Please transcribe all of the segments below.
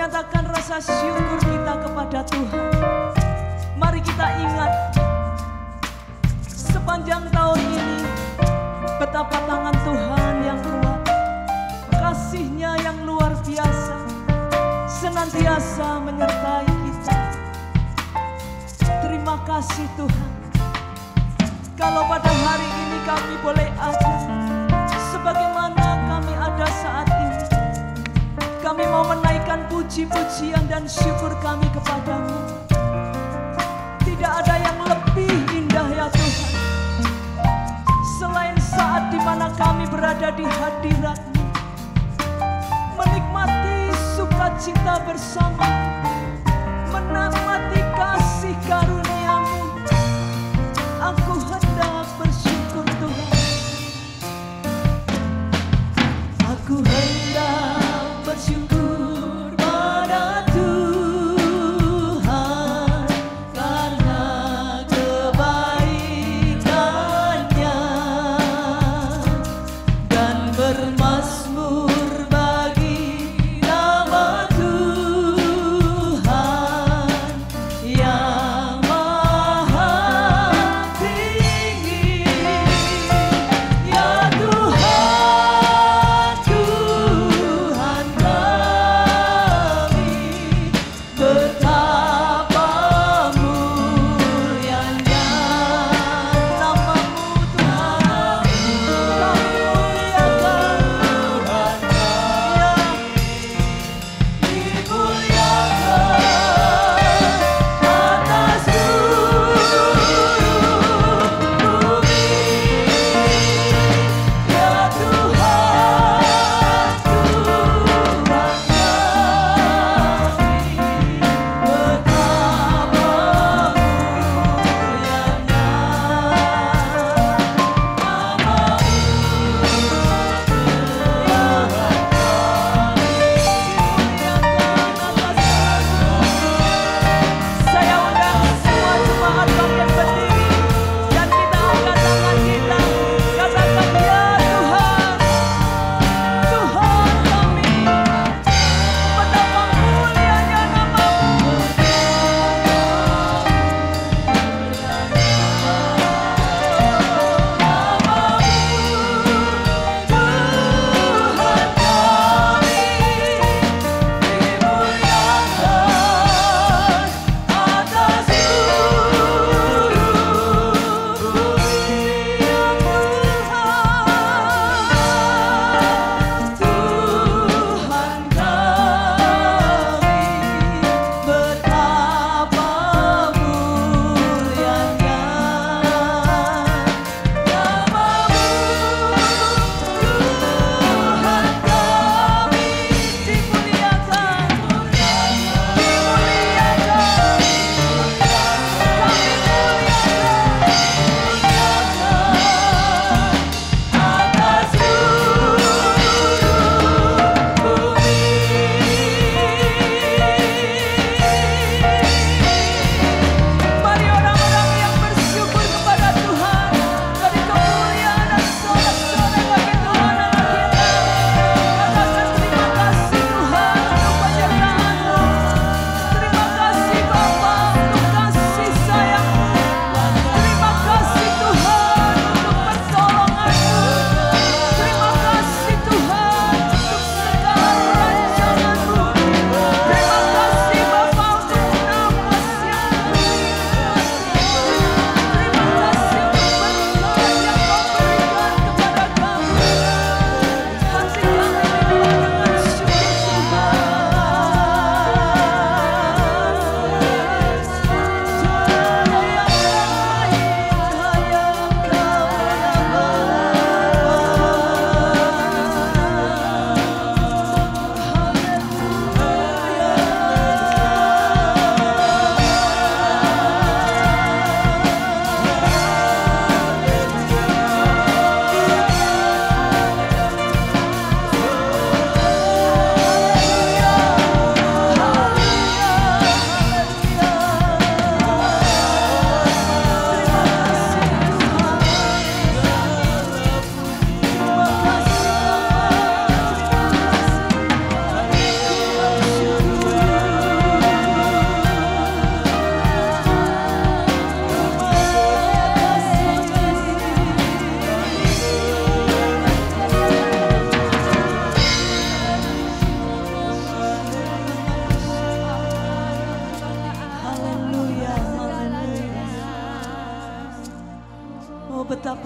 menyatakan rasa syukur kita kepada Tuhan. Mari kita ingat sepanjang tahun ini betapa tangan Tuhan yang kuat, kasih-Nya yang luar biasa senantiasa menyertai kita. Terima kasih Tuhan. Kalau pada hari ini kami boleh ada sebagaimana kami ada saat ini, kami mau menaikkan puji-pujian dan syukur kami kepadamu. Tidak ada yang lebih indah ya Tuhan, selain saat di mana kami berada di hadirat-Mu, menikmati sukacita bersama, menikmati kasih karunia-Mu. Aku hendak bersyukur Tuhan. Aku hendak bersyukur pada Tuhan karena kebaikan-Nya dan bermazmur bagi nama Tuhan yang maha tinggi. Ya Tuhanku,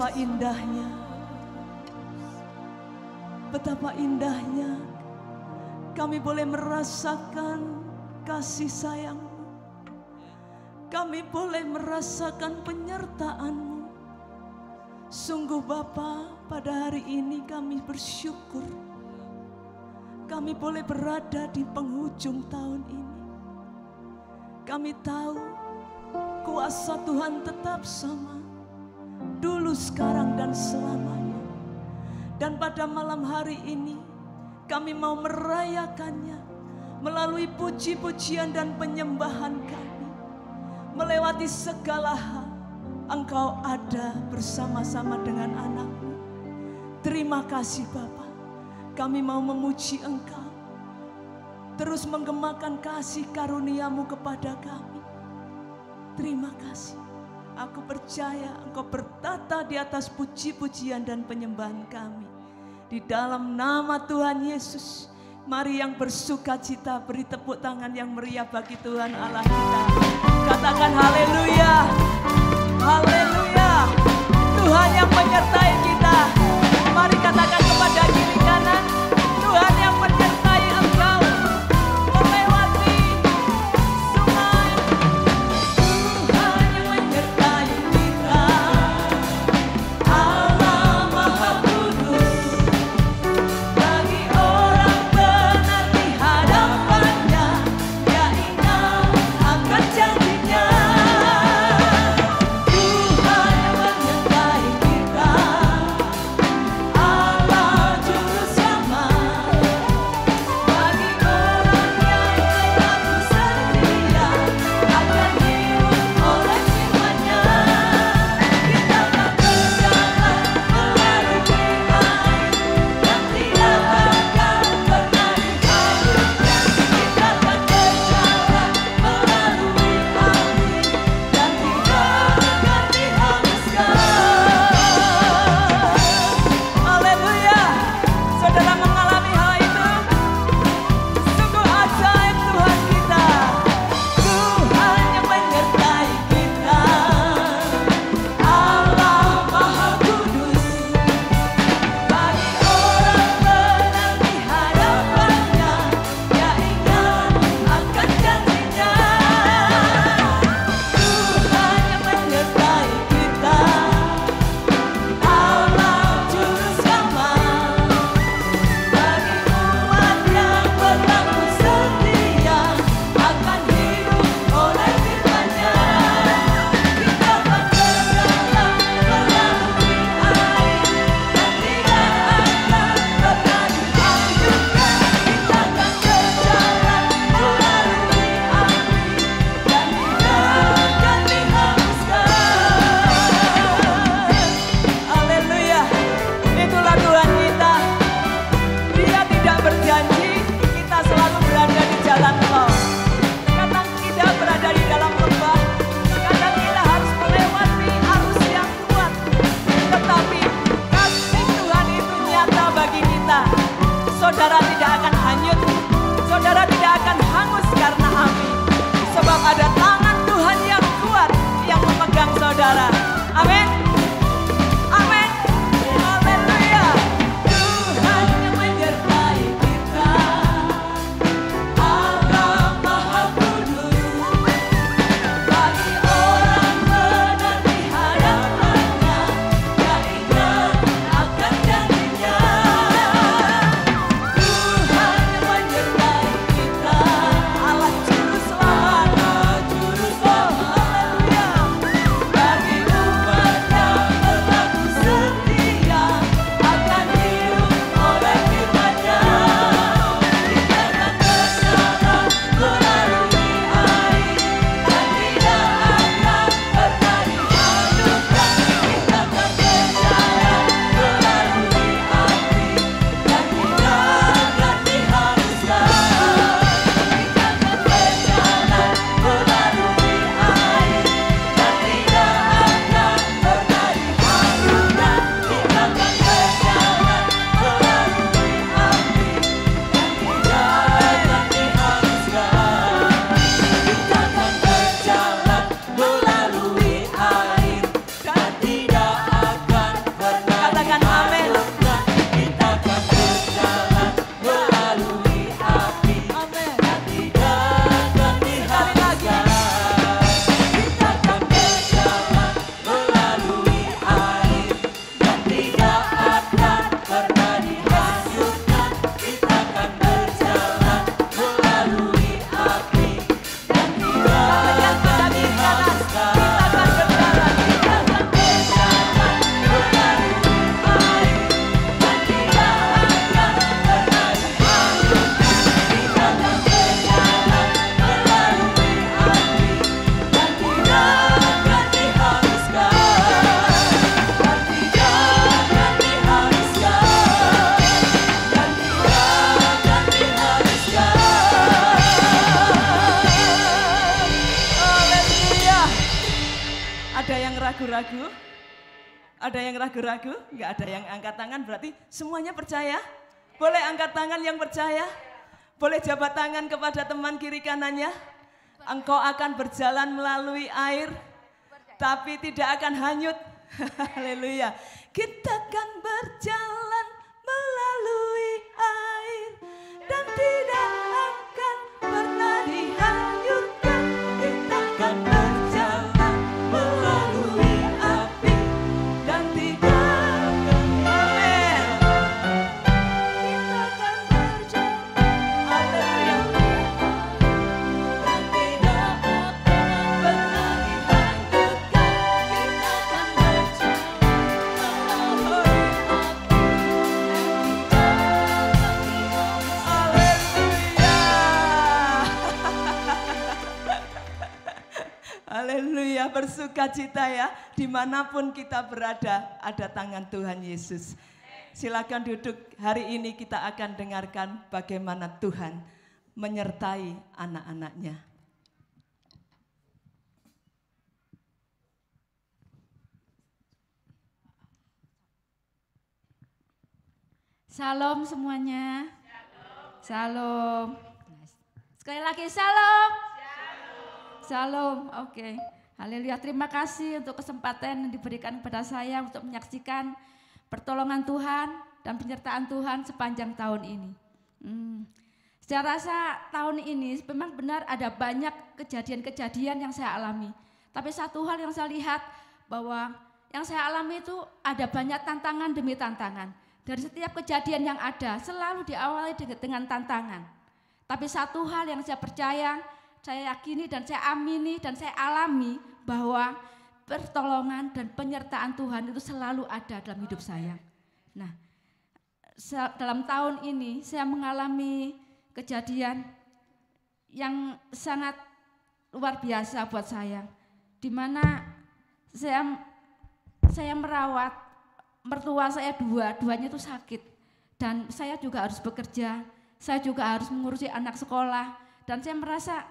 Betapa indahnya, betapa indahnya kami boleh merasakan kasih sayang-Mu. Kami boleh merasakan penyertaan-Mu. Sungguh Bapa, pada hari ini kami bersyukur. Kami boleh berada di penghujung tahun ini. Kami tahu kuasa Tuhan tetap sama, dulu, sekarang, dan selamanya. Dan pada malam hari ini kami mau merayakannya melalui puji-pujian dan penyembahan kami. Melewati segala hal, Engkau ada bersama-sama dengan anak-Mu. Terima kasih Bapa, kami mau memuji Engkau, terus menggemakan kasih karunia-Mu kepada kami. Terima kasih. Aku percaya Engkau bertata di atas puji-pujian dan penyembahan kami. Di dalam nama Tuhan Yesus, mari yang bersuka cita beri tepuk tangan yang meriah bagi Tuhan Allah kita. Katakan haleluya, haleluya. Tuhan yang menyertai kita. Mari katakan kepada kiri kanan, Tuhan yang menyertai engkau melewati sungai. Tuhan yang menyertai kita, Allah Maha Kudus. Bagi orang benar di hadapannya, dia ingat akan janjinya. Tuhan yang menyertai kita, Allah Juru Selamat. Bagi orang yang tetap bersetia akan hidup oleh firman-Nya. Kita akan berjalan melalui air yang tidak akan pernah dihanyutkan. Kita akan berjalan melalui api yang tidak akan dihanguskan. Haleluya. Saudara mengalami hal itu? Sungguh ajaib Tuhan kita. Tuhan yang menyertai kita, Allah Maha Kudus. Bagi orang benar di hadapannya, dia ingat akan janjinya. Tuhan yang menyertai kita, Allah Juru Selamat. Bagi umat yang berlaku setia akan hidup oleh firman-Nya. Kita akan berjalan melalui air yang tidak akan pernah dihanyutkan. Kita akan berjalan melalui api yang tidak akan dihanguskan. Haleluya. Itulah Tuhan kita. Dia tidak berjanji kita selalu berada di jalan tol. Kadang kita berada di dalam lembah. Kadang kita harus melewati arus yang kuat. Tetapi kasih Tuhan itu nyata bagi kita. Saudara tidak akan hanyut. Saudara tidak akan hangus karena api. Sebab ada tangan Tuhan yang kuat yang memegang saudara. Amin. Amin. Haleluya. Tuhan yang menyertai kita, Allah Maha Kudus. Bagi orang benar di hadapannya, dia ingat akan janjinya. Tuhan ragu-ragu? Ada yang ragu-ragu? Enggak ada yang angkat tangan, berarti semuanya percaya? Boleh angkat tangan yang percaya? Boleh jabat tangan kepada teman kiri kanannya? Engkau akan berjalan melalui air, tapi tidak akan hanyut. Haleluya. Kita akan berjalan melalui air dan tidak akan pernah dihanyutkan. Kita akan berjalan melalui api dan tidak akan amin. Kita akan berjalan, haleluya, dan tidak akan pernah dihanyutkan. Kita akan berjalan melalui haleluya, bersukacita ya, dimanapun kita berada, ada tangan Tuhan Yesus. Silakan duduk, hari ini kita akan dengarkan bagaimana Tuhan menyertai anak-anaknya. Shalom semuanya. Shalom. Sekali lagi shalom. Shalom, oke. Haleluya, terima kasih untuk kesempatan yang diberikan kepada saya untuk menyaksikan pertolongan Tuhan dan penyertaan Tuhan sepanjang tahun ini. Saya rasa tahun ini memang benar ada banyak kejadian-kejadian yang saya alami. Tapi satu hal yang saya lihat bahwa yang saya alami itu ada banyak tantangan demi tantangan. Dari setiap kejadian yang ada selalu diawali dengan tantangan. Tapi satu hal yang saya percaya, saya yakini dan saya amini dan saya alami bahwa pertolongan dan penyertaan Tuhan itu selalu ada dalam hidup saya. Nah, dalam tahun ini saya mengalami kejadian yang sangat luar biasa buat saya, di mana saya merawat mertua saya duanya itu sakit, dan saya juga harus bekerja, saya juga harus mengurusi anak sekolah, dan saya merasa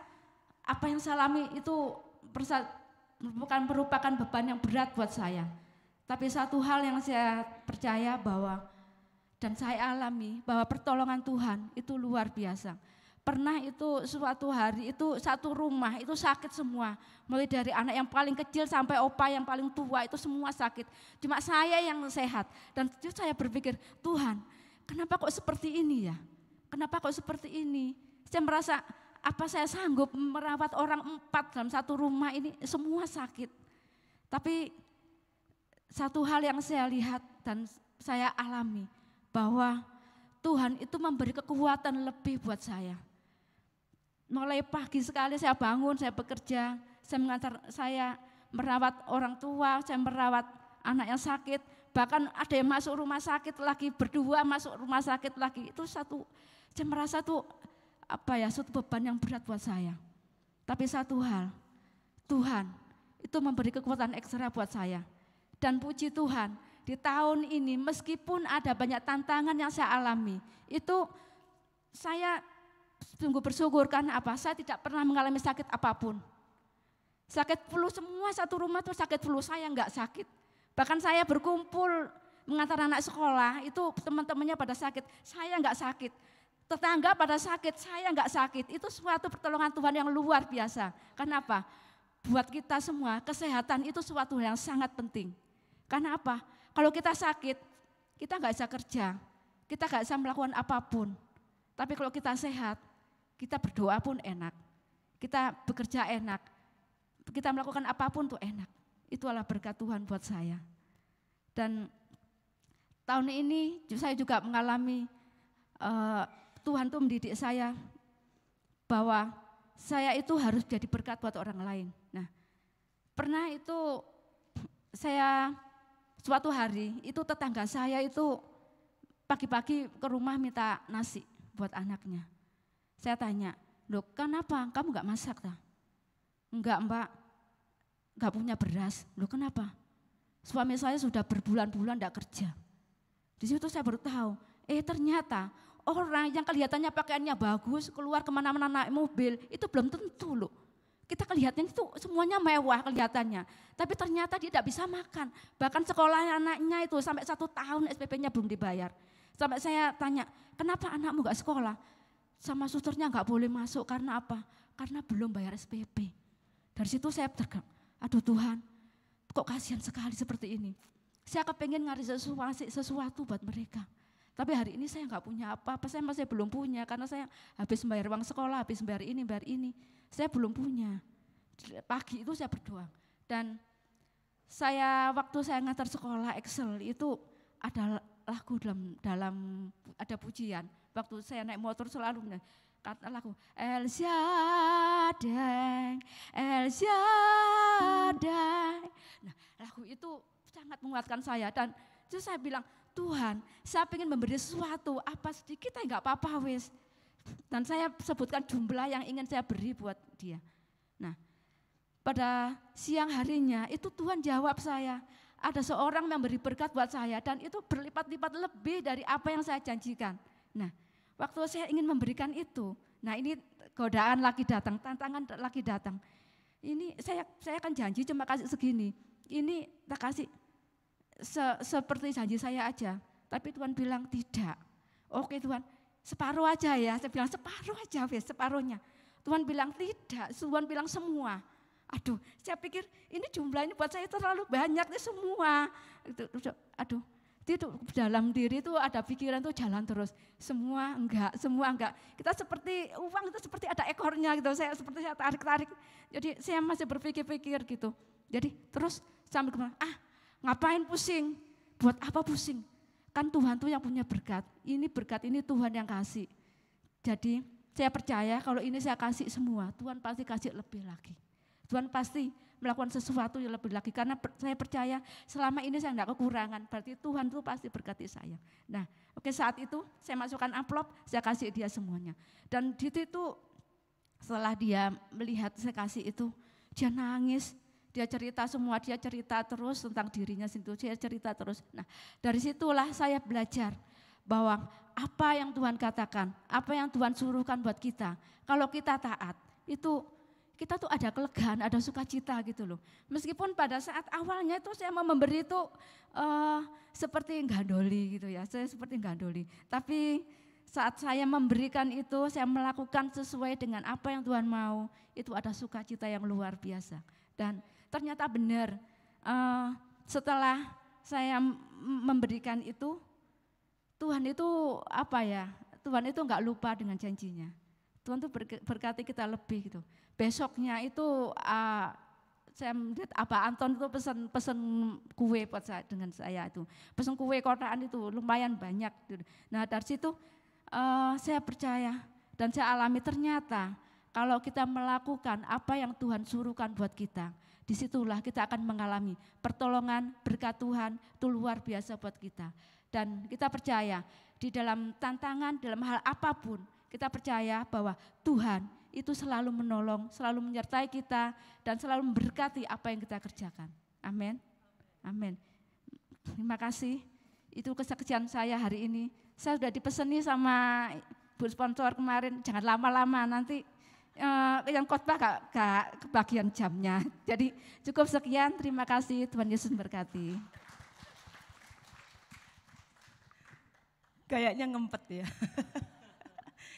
apa yang saya alami itu merupakan beban yang berat buat saya. Tapi satu hal yang saya percaya bahwa dan saya alami bahwa pertolongan Tuhan itu luar biasa. Pernah itu suatu hari itu satu rumah itu sakit semua, mulai dari anak yang paling kecil sampai opa yang paling tua itu semua sakit. Cuma saya yang sehat, dan itu saya berpikir, Tuhan, kenapa kok seperti ini ya? Kenapa kok seperti ini? Saya merasa apa saya sanggup merawat orang 4 dalam satu rumah ini semua sakit. Tapi satu hal yang saya lihat dan saya alami bahwa Tuhan itu memberi kekuatan lebih buat saya. Mulai pagi sekali saya bangun, saya bekerja, saya merawat orang tua, saya merawat anak yang sakit, bahkan ada yang masuk rumah sakit lagi, berdua masuk rumah sakit lagi. Itu saya merasa tuh suatu beban yang berat buat saya. Tapi satu hal, Tuhan itu memberi kekuatan ekstra buat saya. Dan puji Tuhan, di tahun ini meskipun ada banyak tantangan yang saya alami, itu saya sungguh bersyukur karena apa? Saya tidak pernah mengalami sakit apapun. Sakit flu semua satu rumah tuh sakit flu, saya enggak sakit. Bahkan saya berkumpul mengantar anak sekolah, itu teman-temannya pada sakit, saya enggak sakit. Tetangga pada sakit, saya enggak sakit. Itu suatu pertolongan Tuhan yang luar biasa. Kenapa? Buat kita semua, kesehatan itu suatu yang sangat penting. Karena apa? Kalau kita sakit, kita enggak bisa kerja, kita enggak bisa melakukan apapun. Tapi kalau kita sehat, kita berdoa pun enak, kita bekerja enak, kita melakukan apapun tuh enak. Itu adalah berkat Tuhan buat saya. Dan tahun ini saya juga mengalami Tuhan tuh mendidik saya bahwa saya itu harus jadi berkat buat orang lain. Nah, pernah itu saya suatu hari itu tetangga saya itu pagi-pagi ke rumah minta nasi buat anaknya. Saya tanya, "Loh, kenapa? Kamu enggak masak tak?" "Enggak, Mbak, enggak punya beras." "Loh, kenapa?" "Suami saya sudah berbulan-bulan enggak kerja." Di situ saya baru tahu, ternyata orang yang kelihatannya pakaiannya bagus, keluar kemana-mana naik mobil, itu belum tentu loh kita kelihatannya itu semuanya mewah kelihatannya. Tapi ternyata dia tidak bisa makan. Bahkan sekolah anaknya itu sampai 1 tahun SPP-nya belum dibayar. Sampai saya tanya, kenapa anakmu gak sekolah? Sama susternya gak boleh masuk, karena apa? Karena belum bayar SPP. Dari situ saya tergang, aduh Tuhan, kok kasihan sekali seperti ini. Saya kepengen ngasih sesuatu buat mereka. Tapi hari ini saya nggak punya apa-apa, saya masih belum punya karena saya habis bayar uang sekolah, habis bayar ini. Saya belum punya. Pagi itu saya berdoa dan waktu saya ngantar sekolah Excel itu ada lagu dalam ada pujian. Waktu saya naik motor selalu kata lagu El Shaddai, El Shaddai. Nah, lagu itu sangat menguatkan saya dan terus saya bilang, Tuhan, saya ingin memberi sesuatu, apa sedikit enggak apa-apa wis. Dan saya sebutkan jumlah yang ingin saya beri buat dia. Nah, pada siang harinya itu Tuhan jawab saya, ada seorang yang beri berkat buat saya dan itu berlipat-lipat lebih dari apa yang saya janjikan. Nah, waktu saya ingin memberikan itu, nah ini godaan lagi datang, tantangan lagi datang. Ini saya akan janji cuma kasih segini, ini tak kasih seperti janji saya aja. Tapi Tuhan bilang tidak. Oke Tuhan, separuh aja ya. Saya bilang separuh aja, separuhnya. Tuhan bilang tidak, Tuhan bilang semua. Aduh, saya pikir ini jumlah ini buat saya terlalu banyak nih semua. Aduh, itu dalam diri itu ada pikiran tuh jalan terus. Semua enggak. Kita seperti uang itu seperti ada ekornya gitu. Saya tarik. Jadi saya masih berpikir-pikir gitu. Jadi terus sambil kemana? Ngapain pusing? Buat apa pusing? Kan Tuhan tuh yang punya berkat. Ini berkat ini Tuhan yang kasih. Jadi saya percaya kalau ini saya kasih semua, Tuhan pasti kasih lebih lagi. Tuhan pasti melakukan sesuatu yang lebih lagi. Karena saya percaya selama ini saya enggak kekurangan. Berarti Tuhan tuh pasti berkati saya. Nah, oke saat itu saya masukkan amplop, saya kasih dia semuanya. Dan di situ setelah dia melihat saya kasih itu, dia nangis. Dia cerita semua, dia cerita terus tentang dirinya situ, dia cerita terus. Nah, dari situlah saya belajar bahwa apa yang Tuhan katakan, apa yang Tuhan suruhkan buat kita. Kalau kita taat, itu kita tuh ada kelegaan, ada sukacita gitu loh. Meskipun pada saat awalnya itu saya mau memberi itu seperti gandoli gitu ya, saya seperti gandoli. Tapi saat saya memberikan itu, saya melakukan sesuai dengan apa yang Tuhan mau, itu ada sukacita yang luar biasa. Dan ternyata benar, setelah saya memberikan itu, Tuhan itu Tuhan itu enggak lupa dengan janjinya. Tuhan itu berkati kita lebih gitu. Besoknya itu saya melihat Abah Anton itu pesan kue buat saya dengan saya itu. Pesan kue kotaan itu lumayan banyak. Gitu. Nah dari situ saya percaya dan saya alami ternyata kalau kita melakukan apa yang Tuhan suruhkan buat kita, disitulah kita akan mengalami pertolongan, berkat Tuhan itu luar biasa buat kita. Dan kita percaya di dalam tantangan, dalam hal apapun, kita percaya bahwa Tuhan itu selalu menolong, selalu menyertai kita, dan selalu memberkati apa yang kita kerjakan. Amin. Amin. Terima kasih. Itu kesaksian saya hari ini. Saya sudah dipeseni sama Bu sponsor kemarin, jangan lama-lama nanti yang khotbah gak kebagian jamnya. Jadi cukup sekian, terima kasih, Tuhan Yesus memberkati. Kayaknya ngempet ya.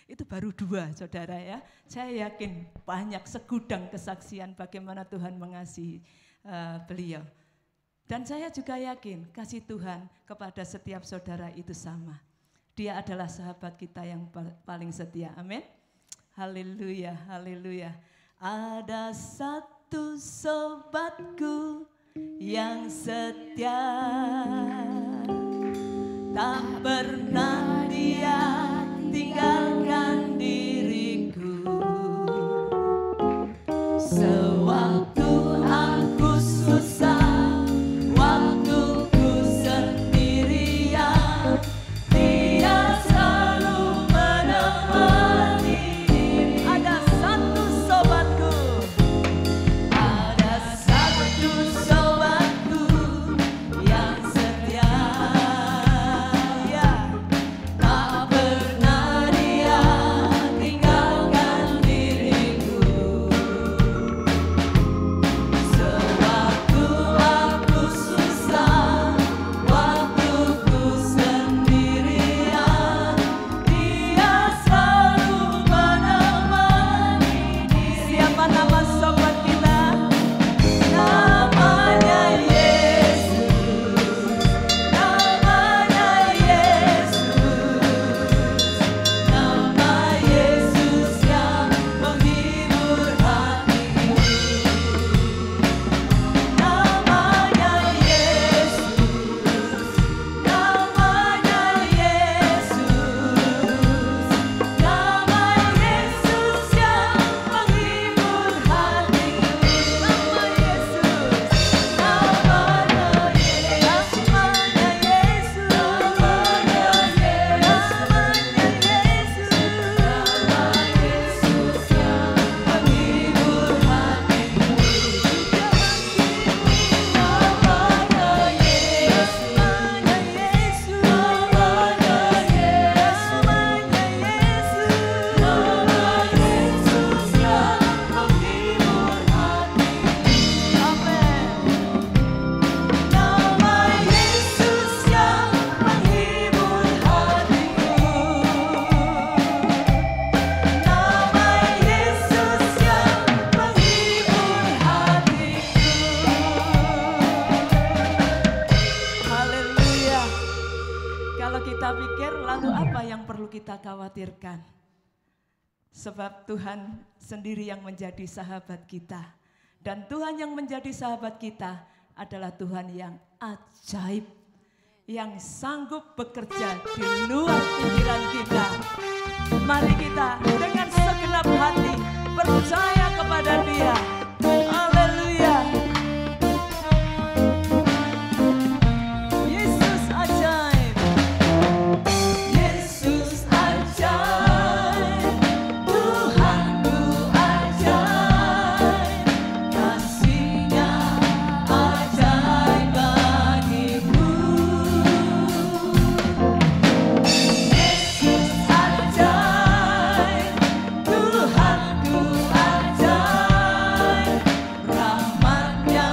Itu baru 2 saudara ya. Saya yakin banyak segudang kesaksian bagaimana Tuhan mengasihi beliau. Dan saya juga yakin kasih Tuhan kepada setiap saudara itu sama. Dia adalah sahabat kita yang paling setia, amin. Haleluya, haleluya. Ada satu sobatku yang setia, tak pernah dia tinggalkan diriku. Sewaktu aku susah, waktu ku sendirian, dia selalu menemani. Ada satu sobatku, ada satu sobatku yang setia, ya, tak pernah dia tinggalkan diriku. kita khawatirkan. Sebab Tuhan sendiri yang menjadi sahabat kita. Dan Tuhan yang menjadi sahabat kita adalah Tuhan yang ajaib. Yang sanggup bekerja di luar pikiran kita. Mari kita dengan segenap hati percaya kepada Dia. Haleluya. Yesus ajaib. Yesus ajaib. Tuhanku ajaib. Kasih-Nya ajaib bagiku. Yesus ajaib. Tuhanku ajaib. Rahmat-Nya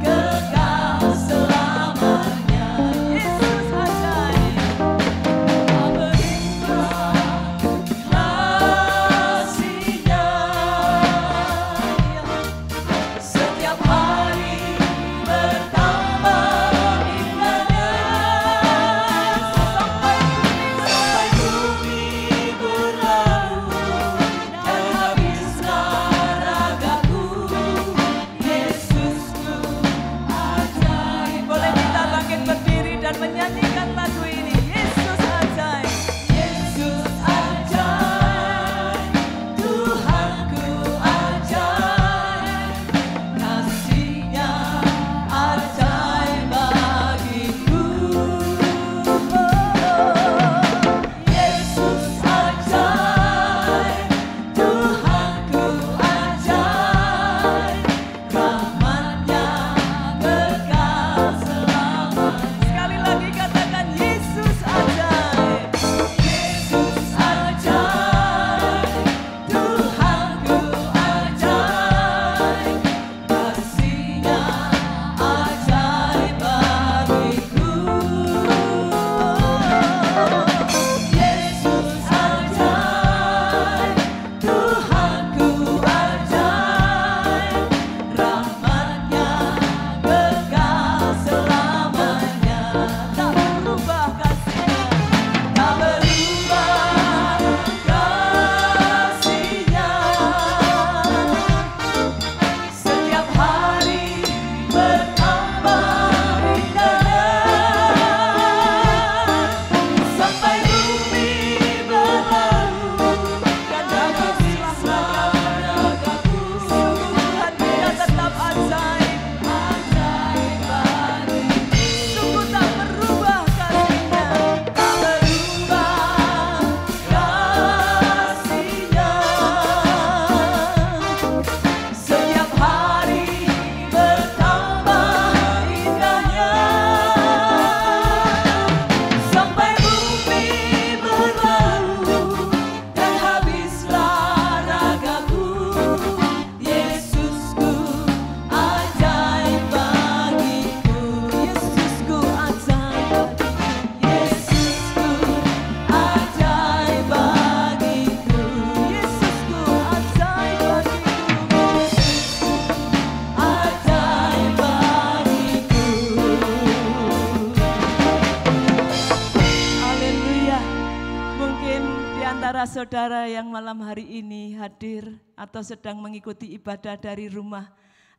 kekal selamanya. Yesus ajaib. Kasih-Nya setiap hari bertambah indahnya. Sampai bumi berlalu dan habislah ragaku. Yesusku ajaib. Boleh kita bangkit berdiri dan menyanyikan lagu ini. Yesus ajaib. Yesus ajaib. Tuhanku ajaib. Kasih-Nya ajaib bagiku. Yesus ajaib. Tuhanku ajaib. Rahmat-Nya kekal selamanya. Sekali lagi katakan Yesus ajaib. Yesus ajaib. Tuhanku ajaib. Kasih-Nya ajaib bagiku. Yesus ajaib. Tuhanku ajaib. Rahmat-Nya kekal selamanya. Tak berubah kasih-Nya. Tak berubah kasih-Nya. Setiap hari bertambah indahnya. Sampai bumi berlalu dan habislah ragaku. Tuhan Dia tetap ajaib. Ajaib bagiku. Sungguh tak berubah kasih-Nya. Tak berubah kasih-Nya. Setiap hari bertambah indahnya. Sampai bumi berlalu dan habislah ragaku. Yesusku ajaib bagiku. Yesusku ajaib bagiku. Yesusku ajaib bagiku. Yesusku ajaib bagiku. Ajaib bagiku. Haleluya. Mungkin di antara saudara yang malam hari ini hadir atau sedang mengikuti ibadah dari rumah,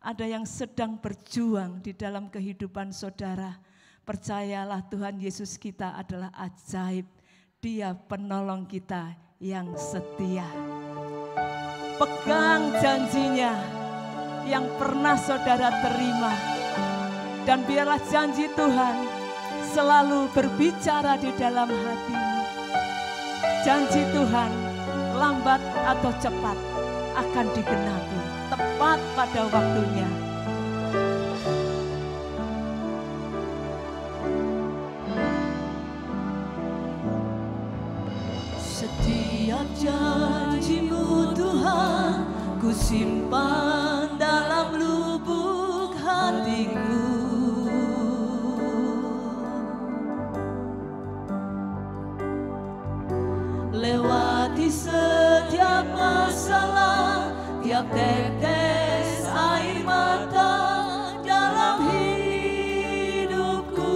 ada yang sedang berjuang di dalam kehidupan saudara. Percayalah Tuhan Yesus kita adalah ajaib. Dia penolong kita yang setia. Pegang janjinya yang pernah saudara terima. Dan biarlah janji Tuhan selalu berbicara di dalam hatimu. Janji Tuhan lambat atau cepat akan digenapi, tepat pada waktunya. Setiap janji-Mu Tuhan, ku simpan dalam lubuk hatiku. Lewati setiap masalah, tiap tetes air mata dalam hidupku.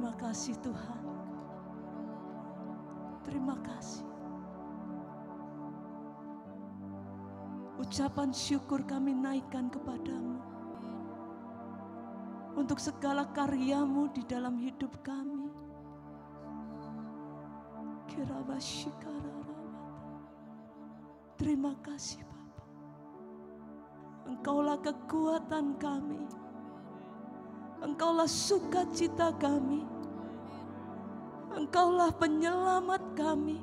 Terima kasih Tuhan. Terima kasih. Ucapan syukur kami naikkan kepadamu untuk segala karyamu di dalam hidup kami. Terima kasih Bapa. Engkaulah kekuatan kami. Engkaulah sukacita kami. Engkaulah penyelamat kami.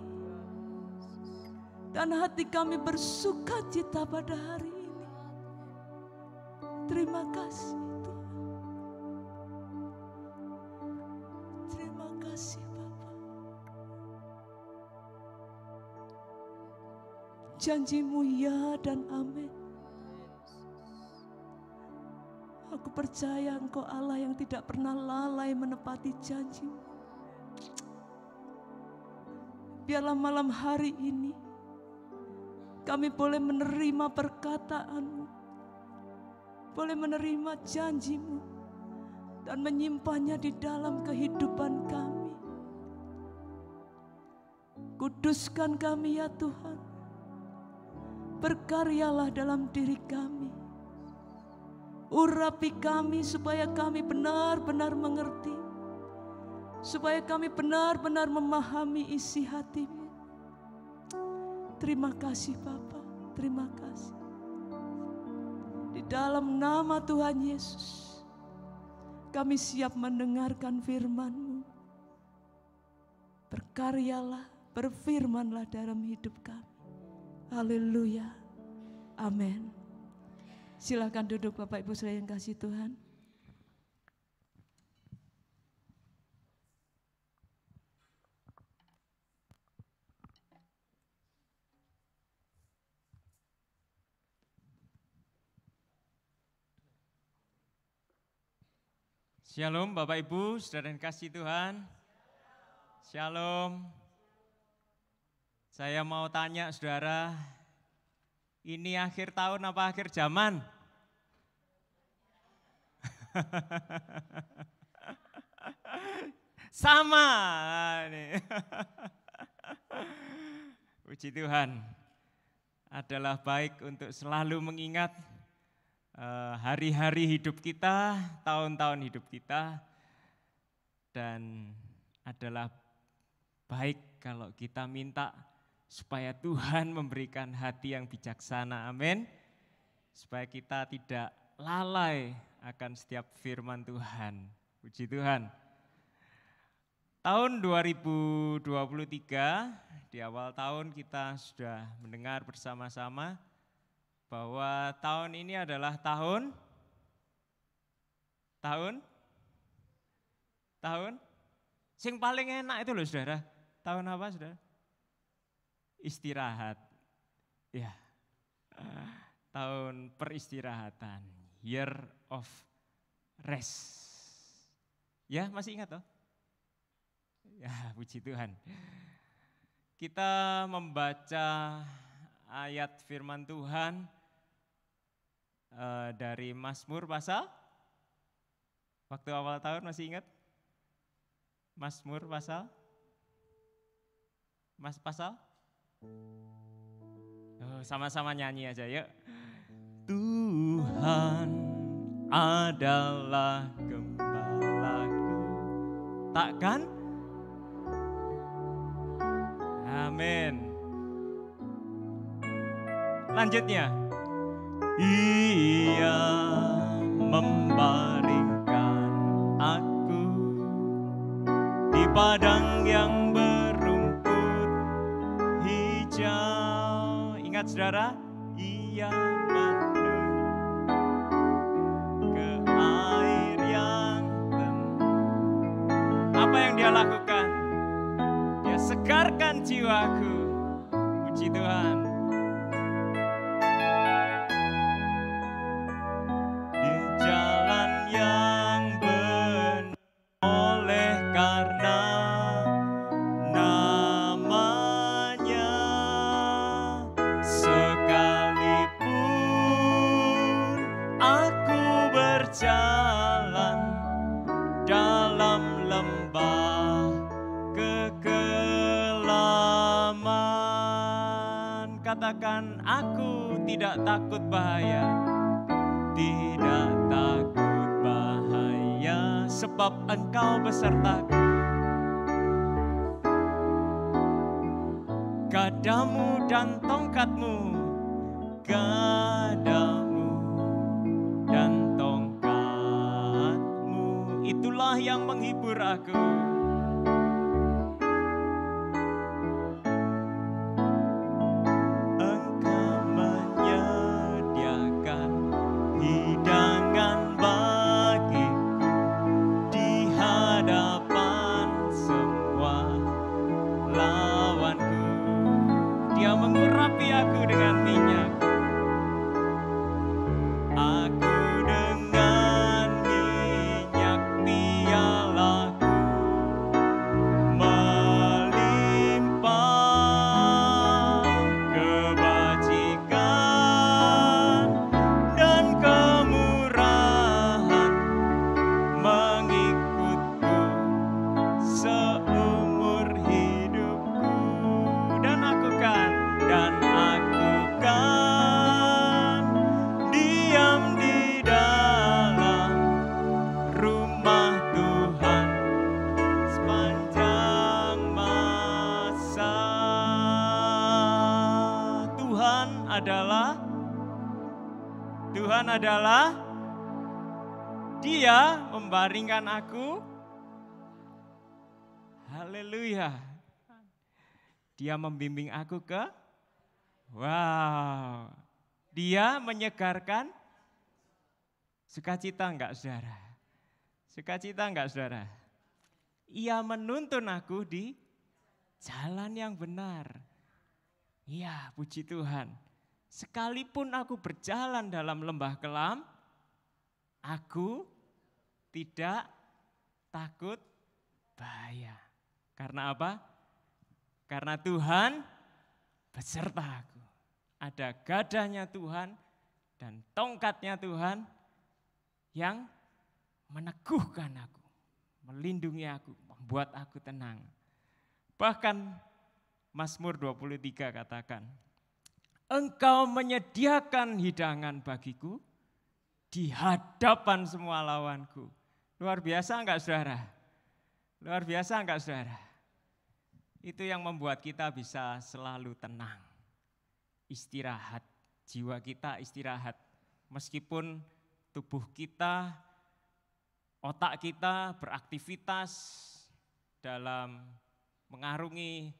Dan hati kami bersukacita pada hari ini. Terima kasih Tuhan. Terima kasih Bapa. Janjimu ya dan amin. Aku percaya Engkau Allah yang tidak pernah lalai menepati janji-Mu. Biarlah malam hari ini kami boleh menerima perkataan-Mu, boleh menerima janji-Mu, dan menyimpannya di dalam kehidupan kami. Kuduskan kami ya Tuhan, berkaryalah dalam diri kami. Urapi kami supaya kami benar-benar mengerti, supaya kami benar-benar memahami isi hati-Mu. Terima kasih Bapa, terima kasih. Di dalam nama Tuhan Yesus, kami siap mendengarkan firman-Mu. Berkaryalah, berfirmanlah dalam hidup kami. Haleluya, amin. Silakan duduk Bapak Ibu saudara yang kasih Tuhan. Shalom Bapak Ibu, saudara yang kasih Tuhan. Shalom. Saya mau tanya saudara, ini akhir tahun apa akhir zaman? Sama nih. Puji Tuhan, adalah baik untuk selalu mengingat hari-hari hidup kita, tahun-tahun hidup kita, dan adalah baik kalau kita minta supaya Tuhan memberikan hati yang bijaksana, amin. Supaya kita tidak lalai akan setiap firman Tuhan, puji Tuhan. Tahun 2023, di awal tahun kita sudah mendengar bersama-sama bahwa tahun ini adalah tahun sing paling enak itu loh saudara. Tahun apa saudara? Istirahat. Ya. Tahun peristirahatan. Year of rest. Ya, masih ingat toh? Ya, puji Tuhan. Kita membaca ayat firman Tuhan dari Mazmur pasal, waktu awal tahun masih ingat? Mazmur pasal? Sama-sama nyanyi aja yuk. Tuhan adalah gembalaku, takkan? Amin. Lanjutnya. Ia membaringkan aku di padang yang berumput hijau. Ingat saudara, ia menuju ke air yang tenang. Apa yang dia lakukan? Dia segarkan jiwaku. Puji Tuhan. Jalan dalam lembah katakan, aku tidak takut bahaya. Tidak takut bahaya, sebab Engkau besertaku. Gadamu dan tongkatmu, gadamu dan tongkatmu, itulah yang menghibur aku. Engkau menyediakan hidangan bagiku di hadapan semua lawanku. Dia mengurapi aku dengan minyak. Aku dengan minyak pialaku melimpah, kebajikan dan kemurahan mengikutku seumur hidupku. Dan aku kan diam di dalam rumah Tuhan sepanjang masa. Tuhan adalah Dia membaringkan aku. Haleluya. Dia membimbing aku ke Dia menyegarkan. Sukacita enggak, saudara? Sukacita enggak, saudara? Ia menuntun aku di jalan yang benar. Ya, puji Tuhan. Sekalipun aku berjalan dalam lembah kelam, aku tidak takut bahaya. Karena apa? Karena Tuhan beserta aku. Ada gadanya Tuhan dan tongkatnya Tuhan yang meneguhkan aku, melindungi aku, membuat aku tenang. Bahkan Mazmur 23 katakan, Engkau menyediakan hidangan bagiku di hadapan semua lawanku. Luar biasa enggak, saudara? Luar biasa enggak, saudara? Itu yang membuat kita bisa selalu tenang. Istirahat, jiwa kita istirahat. Meskipun tubuh kita, otak kita beraktivitas dalam mengarungi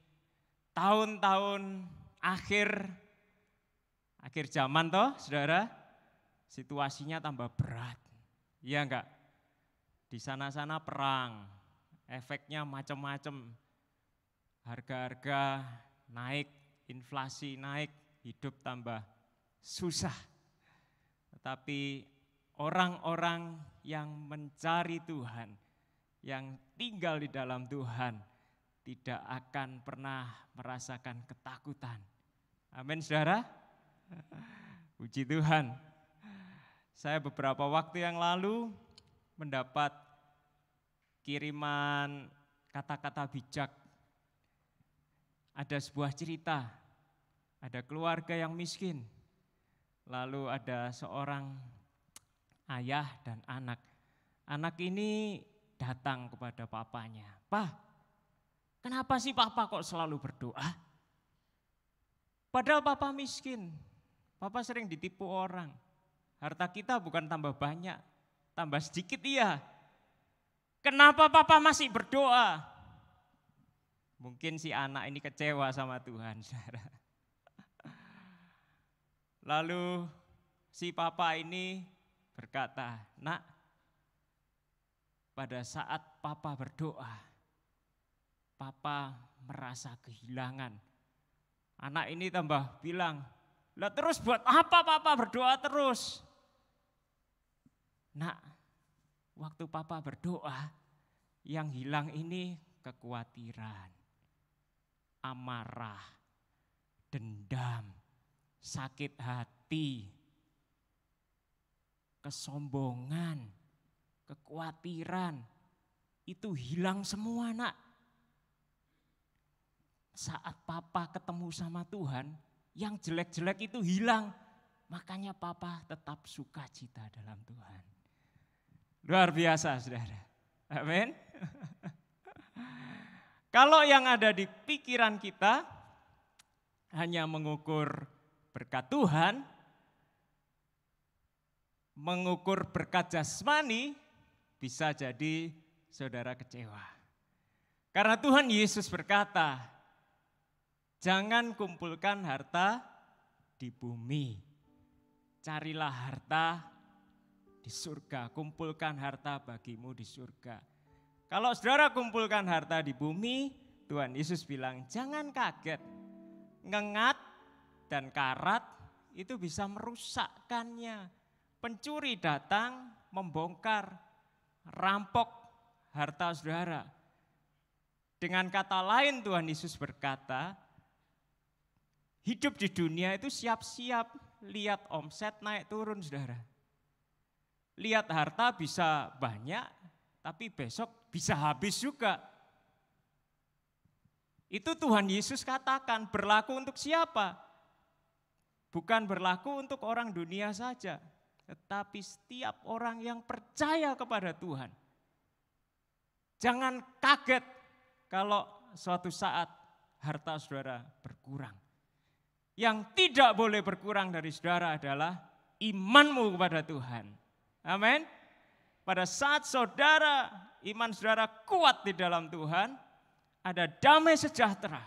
tahun-tahun akhir zaman toh, saudara, situasinya tambah berat. Iya enggak? Di sana-sana perang, efeknya macam-macam. Harga-harga naik, inflasi naik, hidup tambah susah. Tetapi orang-orang yang mencari Tuhan, yang tinggal di dalam Tuhan, tidak akan pernah merasakan ketakutan. Amin, saudara. Puji Tuhan. Saya beberapa waktu yang lalu mendapat kiriman kata-kata bijak. Ada sebuah cerita, ada keluarga yang miskin. Lalu ada seorang ayah dan anak. Anak ini datang kepada papanya. "Pak, kenapa sih papa kok selalu berdoa? Padahal papa miskin. Papa sering ditipu orang. Harta kita bukan tambah banyak, tambah sedikit iya. Kenapa papa masih berdoa?" Mungkin si anak ini kecewa sama Tuhan, saudara. Lalu si papa ini berkata, "Nak, pada saat papa berdoa, papa merasa kehilangan." Anak ini tambah bilang, "Lah terus buat apa papa berdoa terus?" "Nak, waktu papa berdoa, yang hilang ini kekhawatiran, amarah, dendam, sakit hati, kesombongan, kekhawatiran, itu hilang semua, Nak. Saat papa ketemu sama Tuhan, yang jelek-jelek itu hilang. Makanya papa tetap sukacita dalam Tuhan. Luar biasa saudara. Amin. Kalau yang ada di pikiran kita hanya mengukur berkat Tuhan, mengukur berkat jasmani, bisa jadi saudara kecewa. Karena Tuhan Yesus berkata, jangan kumpulkan harta di bumi. Carilah harta di surga, kumpulkan harta bagimu di surga. Kalau saudara kumpulkan harta di bumi, Tuhan Yesus bilang jangan kaget. Ngengat dan karat itu bisa merusakkannya. Pencuri datang membongkar, rampok harta saudara. Dengan kata lain Tuhan Yesus berkata, hidup di dunia itu siap-siap lihat omset naik turun saudara. Lihat harta bisa banyak, tapi besok bisa habis juga. Itu Tuhan Yesus katakan berlaku untuk siapa? Bukan berlaku untuk orang dunia saja, tetapi setiap orang yang percaya kepada Tuhan. Jangan kaget kalau suatu saat harta saudara berkurang. Yang tidak boleh berkurang dari saudara adalah imanmu kepada Tuhan. Amin. Pada saat saudara, iman saudara kuat di dalam Tuhan, ada damai sejahtera.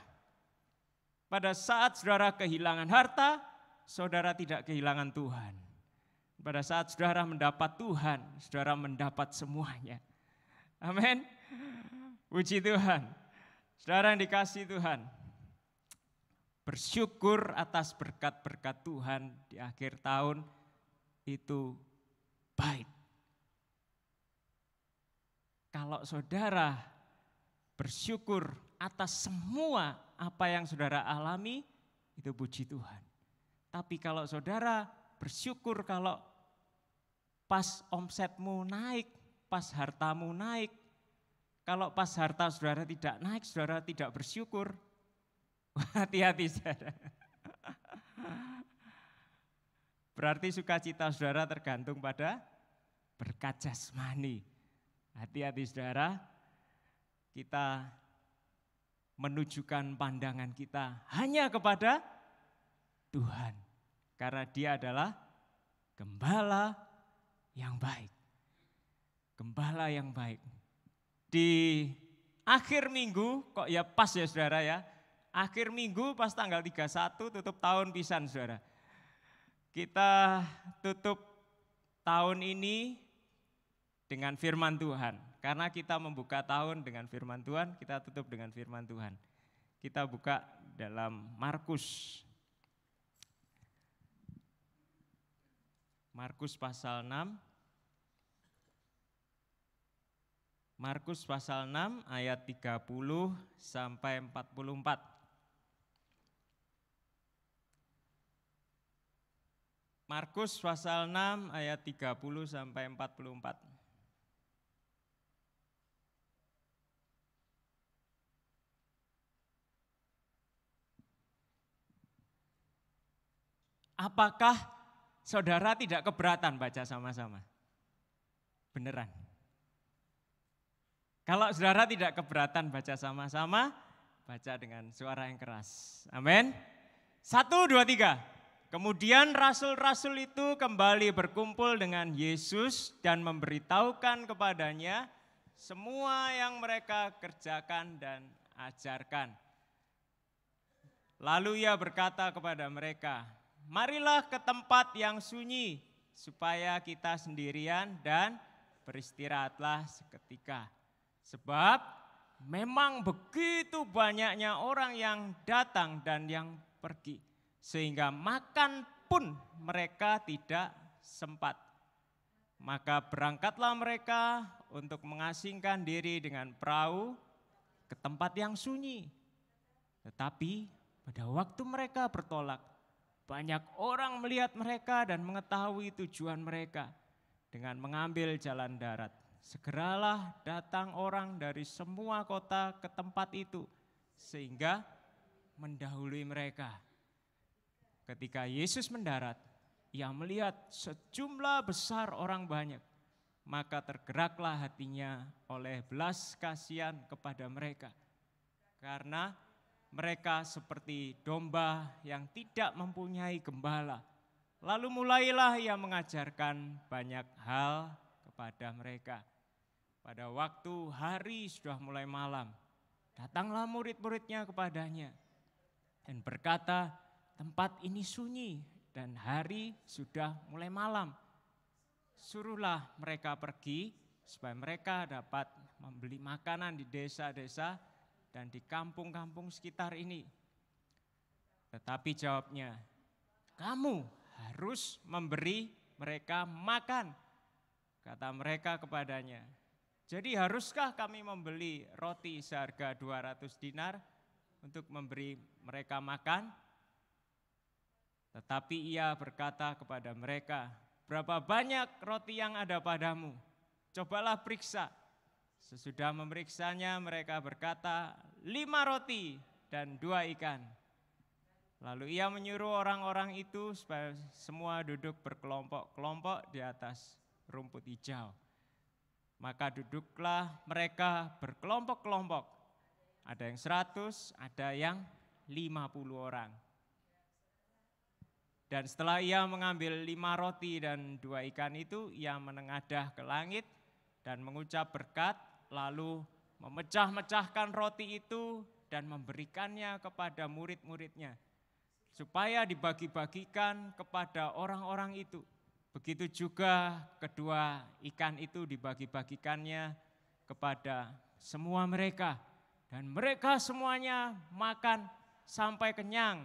Pada saat saudara kehilangan harta, saudara tidak kehilangan Tuhan. Pada saat saudara mendapat Tuhan, saudara mendapat semuanya. Amin. Puji Tuhan. Saudara yang dikasihi Tuhan, bersyukur atas berkat-berkat Tuhan di akhir tahun itu baik. Kalau saudara bersyukur atas semua apa yang saudara alami, itu puji Tuhan. Tapi kalau saudara bersyukur kalau pas omsetmu naik, pas hartamu naik, kalau pas harta saudara tidak naik, saudara tidak bersyukur, hati-hati saudara. Berarti sukacita saudara tergantung pada berkat jasmani. Hati-hati saudara, kita menunjukkan pandangan kita hanya kepada Tuhan. Karena Dia adalah gembala yang baik. Gembala yang baik. Di akhir minggu, kok ya pas ya saudara ya. Akhir minggu pas tanggal 31 tutup tahun pisan saudara. Kita tutup tahun ini dengan firman Tuhan. Karena kita membuka tahun dengan firman Tuhan, kita tutup dengan firman Tuhan. Kita buka dalam Markus. Markus pasal 6. Markus pasal 6 ayat 30 sampai 44. Markus pasal 6 ayat 30 sampai 44. Apakah saudara tidak keberatan baca sama-sama? Beneran? Kalau saudara tidak keberatan baca sama-sama, baca dengan suara yang keras. Amin. 1, 2, 3. Kemudian rasul-rasul itu kembali berkumpul dengan Yesus dan memberitahukan kepadanya semua yang mereka kerjakan dan ajarkan. Lalu ia berkata kepada mereka, marilah ke tempat yang sunyi supaya kita sendirian dan beristirahatlah seketika. Sebab memang begitu banyaknya orang yang datang dan yang pergi. Sehingga makan pun mereka tidak sempat. Maka berangkatlah mereka untuk mengasingkan diri dengan perahu ke tempat yang sunyi. Tetapi pada waktu mereka bertolak, banyak orang melihat mereka dan mengetahui tujuan mereka dengan mengambil jalan darat. Segeralah datang orang dari semua kota ke tempat itu sehingga mendahului mereka. Ketika Yesus mendarat, ia melihat sejumlah besar orang banyak, maka tergeraklah hatinya oleh belas kasihan kepada mereka. Karena mereka seperti domba yang tidak mempunyai gembala. Lalu mulailah ia mengajarkan banyak hal kepada mereka. Pada waktu hari sudah mulai malam, datanglah murid-muridnya kepadanya dan berkata, tempat ini sunyi dan hari sudah mulai malam. Suruhlah mereka pergi supaya mereka dapat membeli makanan di desa-desa dan di kampung-kampung sekitar ini. Tetapi jawabnya, kamu harus memberi mereka makan. Kata mereka kepadanya, jadi haruskah kami membeli roti seharga 200 dinar untuk memberi mereka makan? Tetapi ia berkata kepada mereka, berapa banyak roti yang ada padamu? Cobalah periksa. Sesudah memeriksanya mereka berkata, 5 roti dan 2 ikan. Lalu ia menyuruh orang-orang itu supaya semua duduk berkelompok-kelompok di atas rumput hijau. Maka duduklah mereka berkelompok-kelompok. Ada yang 100, ada yang 50 orang. Dan setelah ia mengambil 5 roti dan 2 ikan itu, ia menengadah ke langit dan mengucap berkat, lalu memecah-mecahkan roti itu dan memberikannya kepada murid-muridnya, supaya dibagi-bagikan kepada orang-orang itu. Begitu juga kedua ikan itu dibagi-bagikannya kepada semua mereka. Dan mereka semuanya makan sampai kenyang.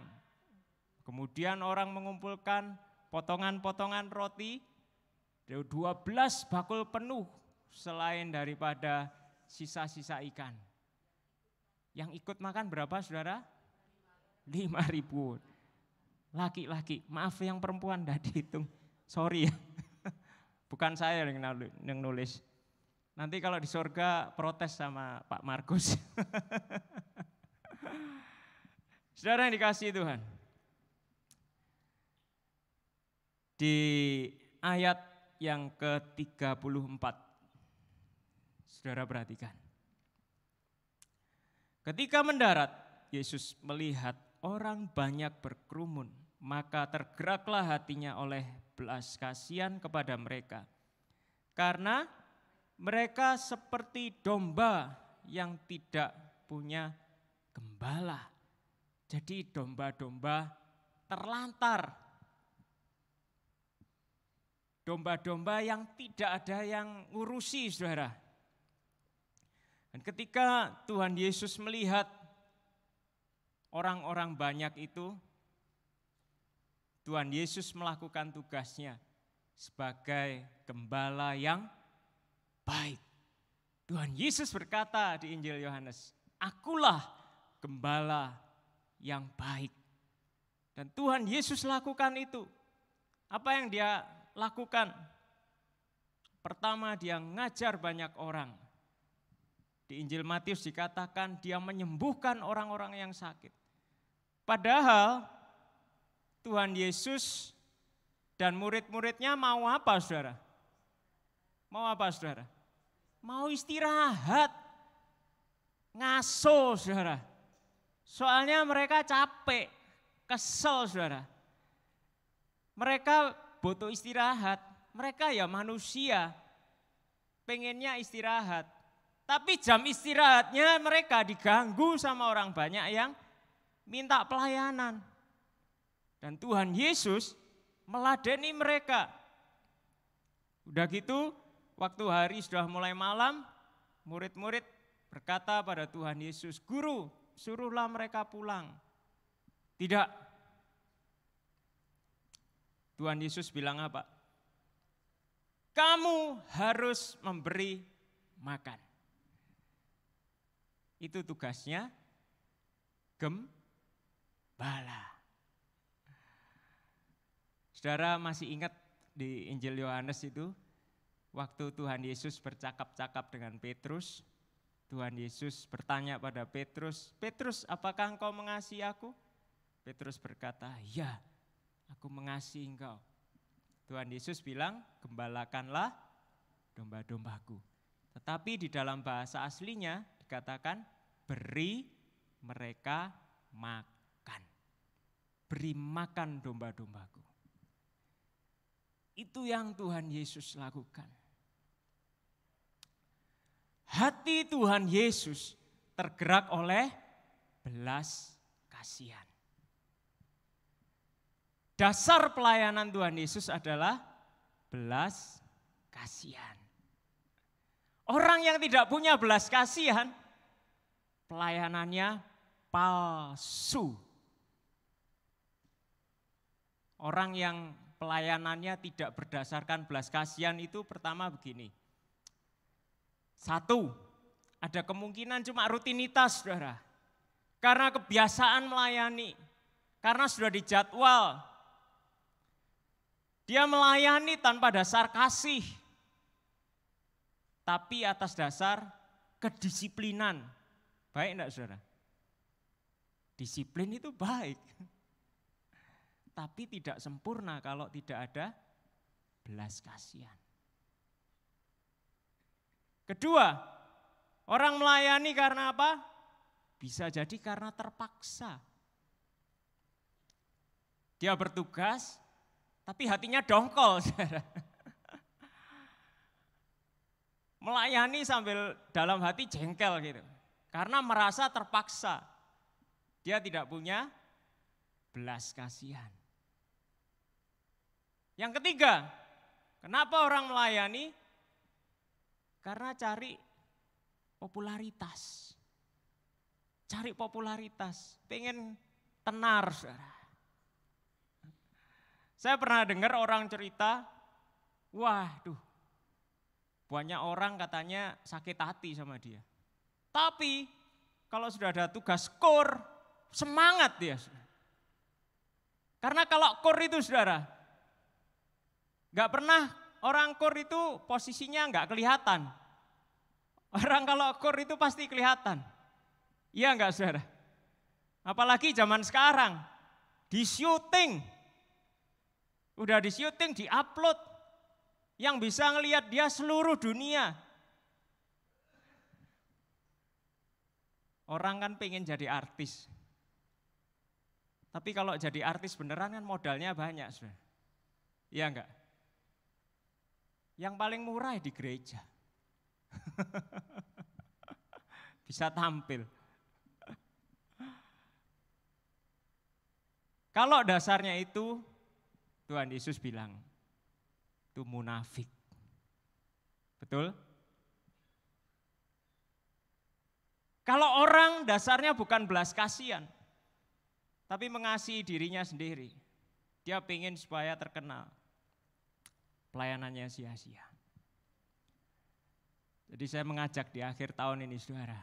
Kemudian orang mengumpulkan potongan-potongan roti 12 bakul penuh selain daripada sisa-sisa ikan. Yang ikut makan berapa saudara? 5.000. Laki-laki, maaf yang perempuan tidak dihitung. Sorry ya, bukan saya yang nulis. Nanti kalau di surga protes sama Pak Markus. Saudara yang dikasihi Tuhan. Di ayat yang ke-34, saudara perhatikan. Ketika mendarat, Yesus melihat orang banyak berkerumun, maka tergeraklah hatinya oleh belas kasihan kepada mereka. Karena mereka seperti domba yang tidak punya gembala. Jadi domba-domba terlantar. Domba-domba yang tidak ada yang ngurusi, saudara. Dan ketika Tuhan Yesus melihat orang-orang banyak itu, Tuhan Yesus melakukan tugasnya sebagai gembala yang baik. Tuhan Yesus berkata di Injil Yohanes, akulah gembala yang baik. Dan Tuhan Yesus lakukan itu. Apa yang dia lakukan? Pertama, dia ngajar banyak orang. Di Injil Matius dikatakan dia menyembuhkan orang-orang yang sakit. Padahal Tuhan Yesus dan murid-muridnya mau apa, saudara? Mau apa, saudara? Mau istirahat, ngaso, saudara. Soalnya mereka capek, kesel, saudara. Mereka butuh istirahat, mereka ya manusia, pengennya istirahat. Tapi jam istirahatnya mereka diganggu sama orang banyak yang minta pelayanan. Dan Tuhan Yesus meladeni mereka. Udah gitu, waktu hari sudah mulai malam, murid-murid berkata pada Tuhan Yesus, Guru, suruhlah mereka pulang. Tidak. Tuhan Yesus bilang apa? Kamu harus memberi makan. Itu tugasnya gembala. Saudara masih ingat di Injil Yohanes itu, waktu Tuhan Yesus bercakap-cakap dengan Petrus, Tuhan Yesus bertanya pada Petrus, Petrus, apakah engkau mengasihi aku? Petrus berkata, ya, Aku mengasihi engkau. Tuhan Yesus bilang, gembalakanlah domba-dombaku. Tetapi di dalam bahasa aslinya dikatakan, beri mereka makan. Beri makan domba-dombaku. Itu yang Tuhan Yesus lakukan. Hati Tuhan Yesus tergerak oleh belas kasihan. Dasar pelayanan Tuhan Yesus adalah belas kasihan. Orang yang tidak punya belas kasihan, pelayanannya palsu. Orang yang pelayanannya tidak berdasarkan belas kasihan itu pertama begini. Satu, ada kemungkinan cuma rutinitas, saudara. Karena kebiasaan melayani, karena sudah dijadwal. Dia melayani tanpa dasar kasih, tapi atas dasar kedisiplinan. Baik enggak, saudara? Disiplin itu baik, tapi tidak sempurna kalau tidak ada belas kasihan. Kedua, orang melayani karena apa? Bisa jadi karena terpaksa. Dia bertugas, tapi hatinya dongkol, saudara. Melayani sambil dalam hati jengkel gitu. Karena merasa terpaksa. Dia tidak punya belas kasihan. Yang ketiga, kenapa orang melayani? Karena cari popularitas. Cari popularitas, pengen tenar, saudara. Saya pernah dengar orang cerita, waduh, banyak orang katanya sakit hati sama dia. Tapi kalau sudah ada tugas KUR, semangat dia. Karena kalau KUR itu, saudara, nggak pernah orang KUR itu posisinya nggak kelihatan. Orang kalau KUR itu pasti kelihatan. Iya nggak, saudara? Apalagi zaman sekarang, di syuting. Udah di syuting, di upload, yang bisa ngelihat dia seluruh dunia. Orang kan pengen jadi artis. Tapi kalau jadi artis beneran kan modalnya banyak, saudara. Iya enggak? Yang paling murah di gereja. Bisa tampil. Kalau dasarnya itu, Tuhan Yesus bilang, itu munafik. Betul? Kalau orang dasarnya bukan belas kasihan, tapi mengasihi dirinya sendiri. Dia ingin supaya terkenal. Pelayanannya sia-sia. Jadi saya mengajak di akhir tahun ini, saudara.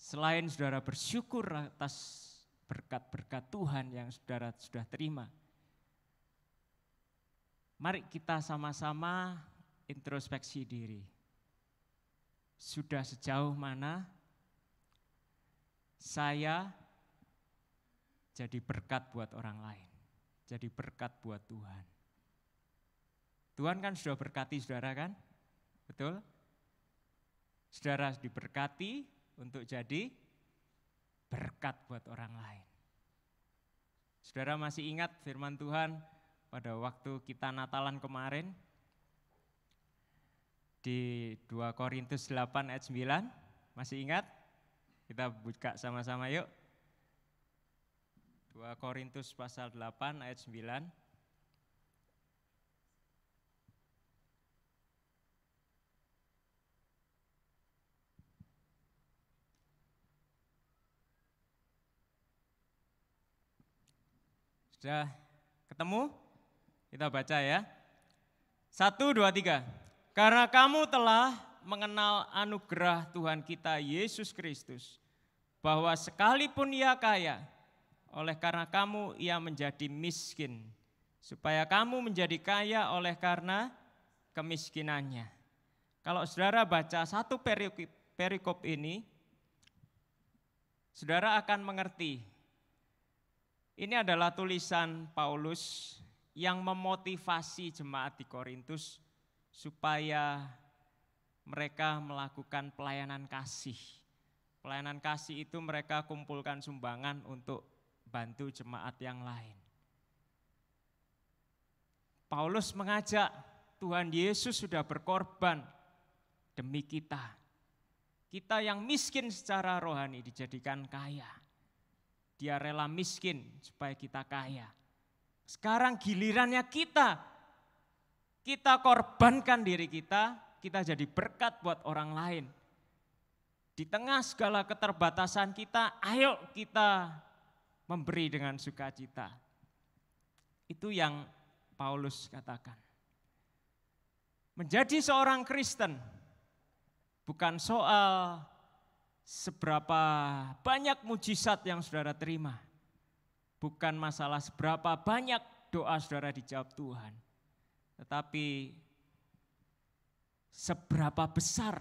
Selain saudara bersyukur atas berkat-berkat Tuhan yang saudara sudah terima, mari kita sama-sama introspeksi diri. Sudah sejauh mana saya jadi berkat buat orang lain, jadi berkat buat Tuhan. Tuhan kan sudah berkati saudara kan? Betul? Saudara diberkati untuk jadi berkat buat orang lain. Saudara masih ingat firman Tuhan pada waktu kita Natalan kemarin di 2 Korintus 8 ayat 9, masih ingat? Kita buka sama-sama yuk. 2 Korintus pasal 8 ayat 9. Sudah ketemu? Kita baca ya. 1, 2, 3. Karena kamu telah mengenal anugerah Tuhan kita Yesus Kristus, bahwa sekalipun ia kaya, oleh karena kamu ia menjadi miskin, supaya kamu menjadi kaya oleh karena kemiskinannya. Kalau saudara baca satu perikop ini, saudara akan mengerti. Ini adalah tulisan Paulus yang memotivasi jemaat di Korintus supaya mereka melakukan pelayanan kasih. Pelayanan kasih itu mereka kumpulkan sumbangan untuk bantu jemaat yang lain. Paulus mengajak, Tuhan Yesus sudah berkorban demi kita. Kita yang miskin secara rohani dijadikan kaya. Dia rela miskin supaya kita kaya. Sekarang gilirannya kita korbankan diri kita jadi berkat buat orang lain. Di tengah segala keterbatasan kita, ayo kita memberi dengan sukacita. Itu yang Paulus katakan. Menjadi seorang Kristen bukan soal seberapa banyak mujizat yang saudara terima. Bukan masalah seberapa banyak doa saudara dijawab Tuhan. Tetapi seberapa besar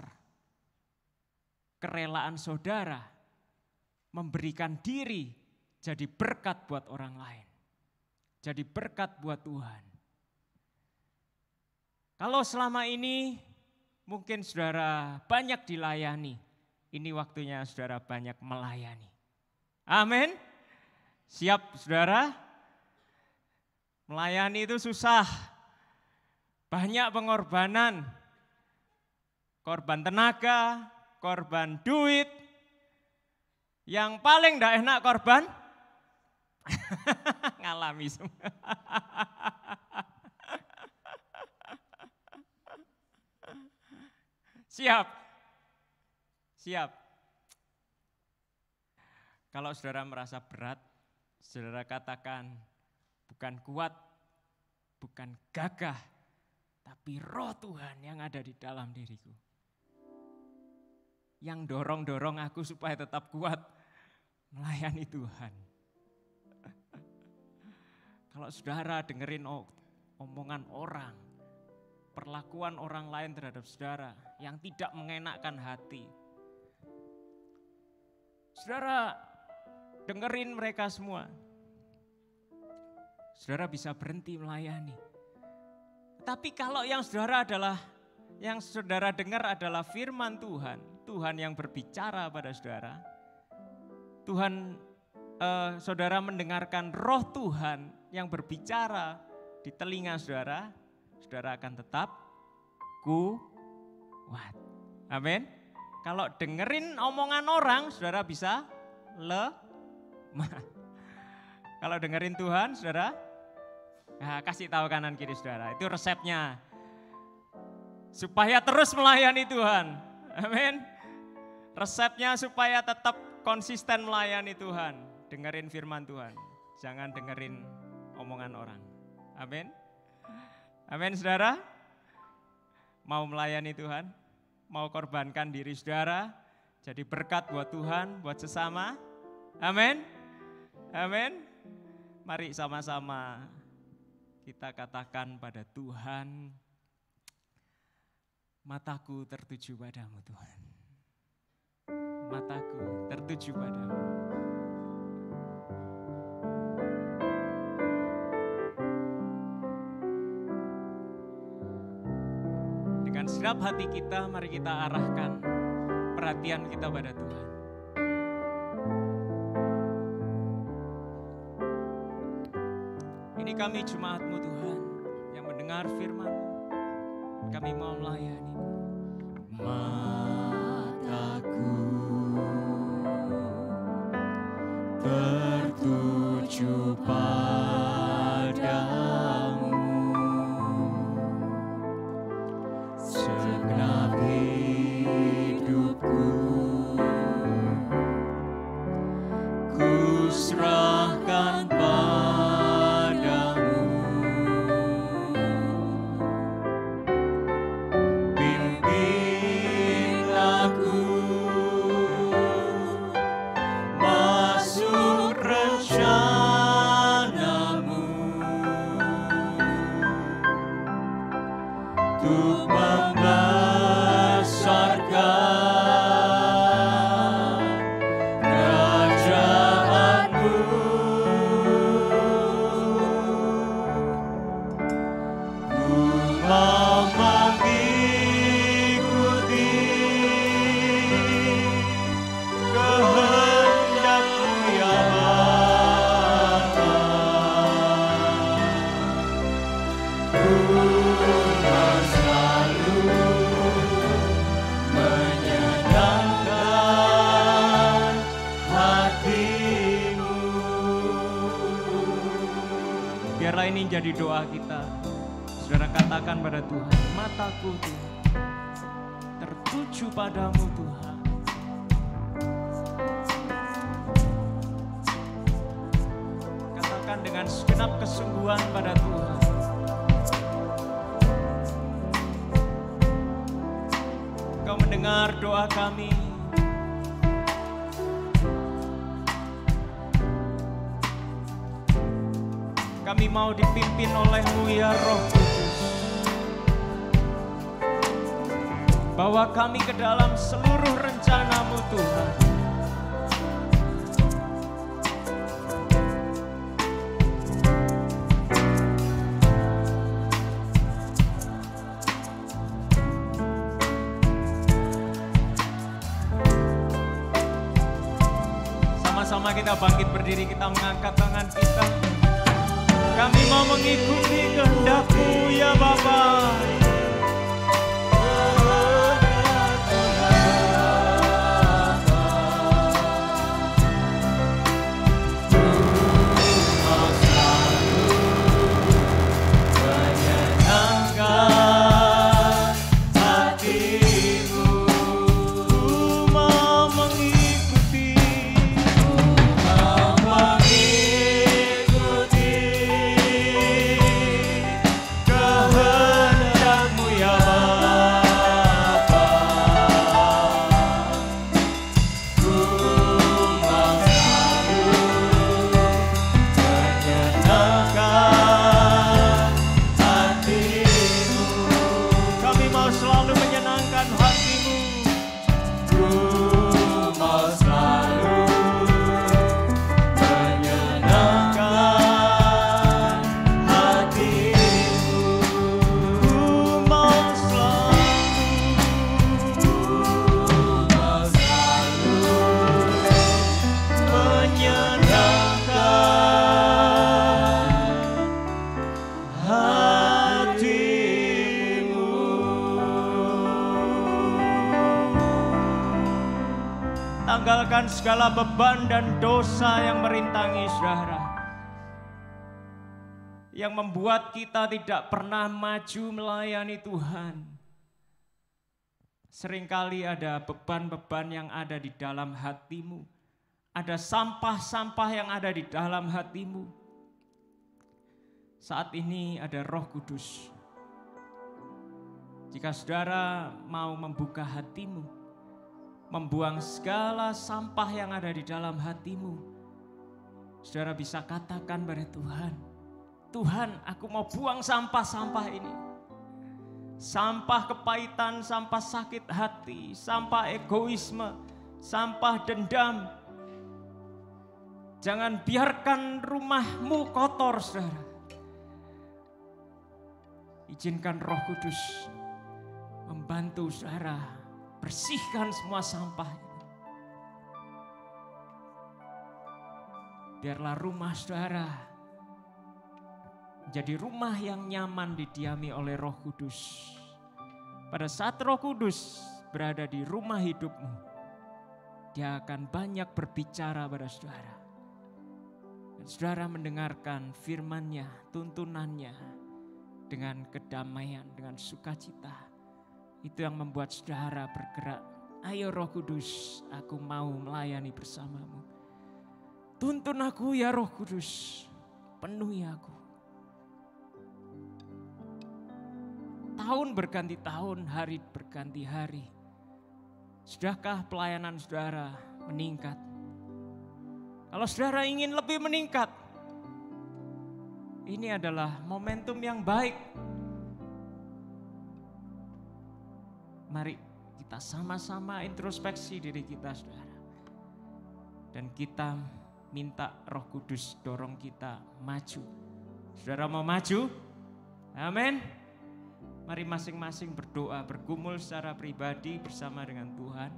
kerelaan saudara memberikan diri jadi berkat buat orang lain. Jadi berkat buat Tuhan. Kalau selama ini mungkin saudara banyak dilayani, ini waktunya saudara banyak melayani. Amin. Siap saudara? Melayani itu susah. Banyak pengorbanan. Korban tenaga, korban duit. Yang paling tidak enak korban ngalami semua. Siap. Siap. Kalau saudara merasa berat, saudara katakan bukan kuat, bukan gagah, tapi roh Tuhan yang ada di dalam diriku. Yang dorong-dorong aku supaya tetap kuat melayani Tuhan. Kalau saudara dengerin omongan orang, perlakuan orang lain terhadap saudara yang tidak mengenakkan hati. Saudara dengerin mereka semua. Saudara bisa berhenti melayani. Tapi kalau yang saudara dengar adalah firman Tuhan, Tuhan yang berbicara pada saudara. Saudara mendengarkan roh Tuhan yang berbicara di telinga saudara, saudara akan tetap kuat. Amin. Kalau dengerin omongan orang, saudara bisa lemah. Kalau dengerin Tuhan, saudara, kasih tahu kanan kiri saudara. Itu resepnya. Supaya terus melayani Tuhan. Amin. Resepnya supaya tetap konsisten melayani Tuhan. Dengerin firman Tuhan. Jangan dengerin omongan orang. Amin. Amin saudara. Mau melayani Tuhan, mau korbankan diri saudara, jadi berkat buat Tuhan, buat sesama. Amin. Amin. Mari sama-sama kita katakan pada Tuhan, mataku tertuju padamu Tuhan. Mataku tertuju padamu. Dengan segenap hati kita, mari kita arahkan perhatian kita pada Tuhan. Ini kami jemaat-Mu Tuhan, yang mendengar firman-Mu. Kami mau melayani. Mataku tertuju padamu, segenap hidupku ku serahkan padamu. Pimpin aku masuk rencanamu, untuk membesarkan kerajaanmu. Biarlah ini jadi doa kita. Saudara katakan pada Tuhan, mataku Tuhan tertuju padamu Tuhan. Katakan dengan segenap kesungguhan pada Tuhan. Engkau mendengar doa kami. Kami mau dipimpin oleh-Mu ya Roh Kudus. Bawa kami ke dalam seluruh rencana-Mu Tuhan. Sama-sama kita bangkit berdiri, kita mengangkat tangan kita. Kami mau mengikuti kehendak-Mu ya Bapa. Tanggalkan segala beban dan dosa yang merintangi saudara, yang membuat kita tidak pernah maju melayani Tuhan. Seringkali ada beban-beban yang ada di dalam hatimu, ada sampah-sampah yang ada di dalam hatimu. Saat ini ada Roh Kudus. Jika saudara mau membuka hatimu, membuang segala sampah yang ada di dalam hatimu, saudara bisa katakan pada Tuhan, Tuhan, aku mau buang sampah-sampah ini. Sampah kepahitan, sampah sakit hati, sampah egoisme, sampah dendam. Jangan biarkan rumahmu kotor, saudara. Izinkan Roh Kudus membantu saudara bersihkan semua sampah ini. Biarlah rumah saudara menjadi rumah yang nyaman didiami oleh Roh Kudus. Pada saat Roh Kudus berada di rumah hidupmu, Dia akan banyak berbicara pada saudara. Dan saudara mendengarkan firman-Nya, tuntunannya dengan kedamaian, dengan sukacita. Itu yang membuat saudara bergerak. Ayo Roh Kudus, aku mau melayani bersamamu. Tuntun aku ya Roh Kudus, penuhi aku. Tahun berganti tahun, hari berganti hari. Sudahkah pelayanan saudara meningkat? Kalau saudara ingin lebih meningkat, ini adalah momentum yang baik. Mari kita sama-sama introspeksi diri kita, saudara. Dan kita minta Roh Kudus dorong kita maju. Saudara mau maju? Amin. Mari masing-masing berdoa, bergumul secara pribadi bersama dengan Tuhan.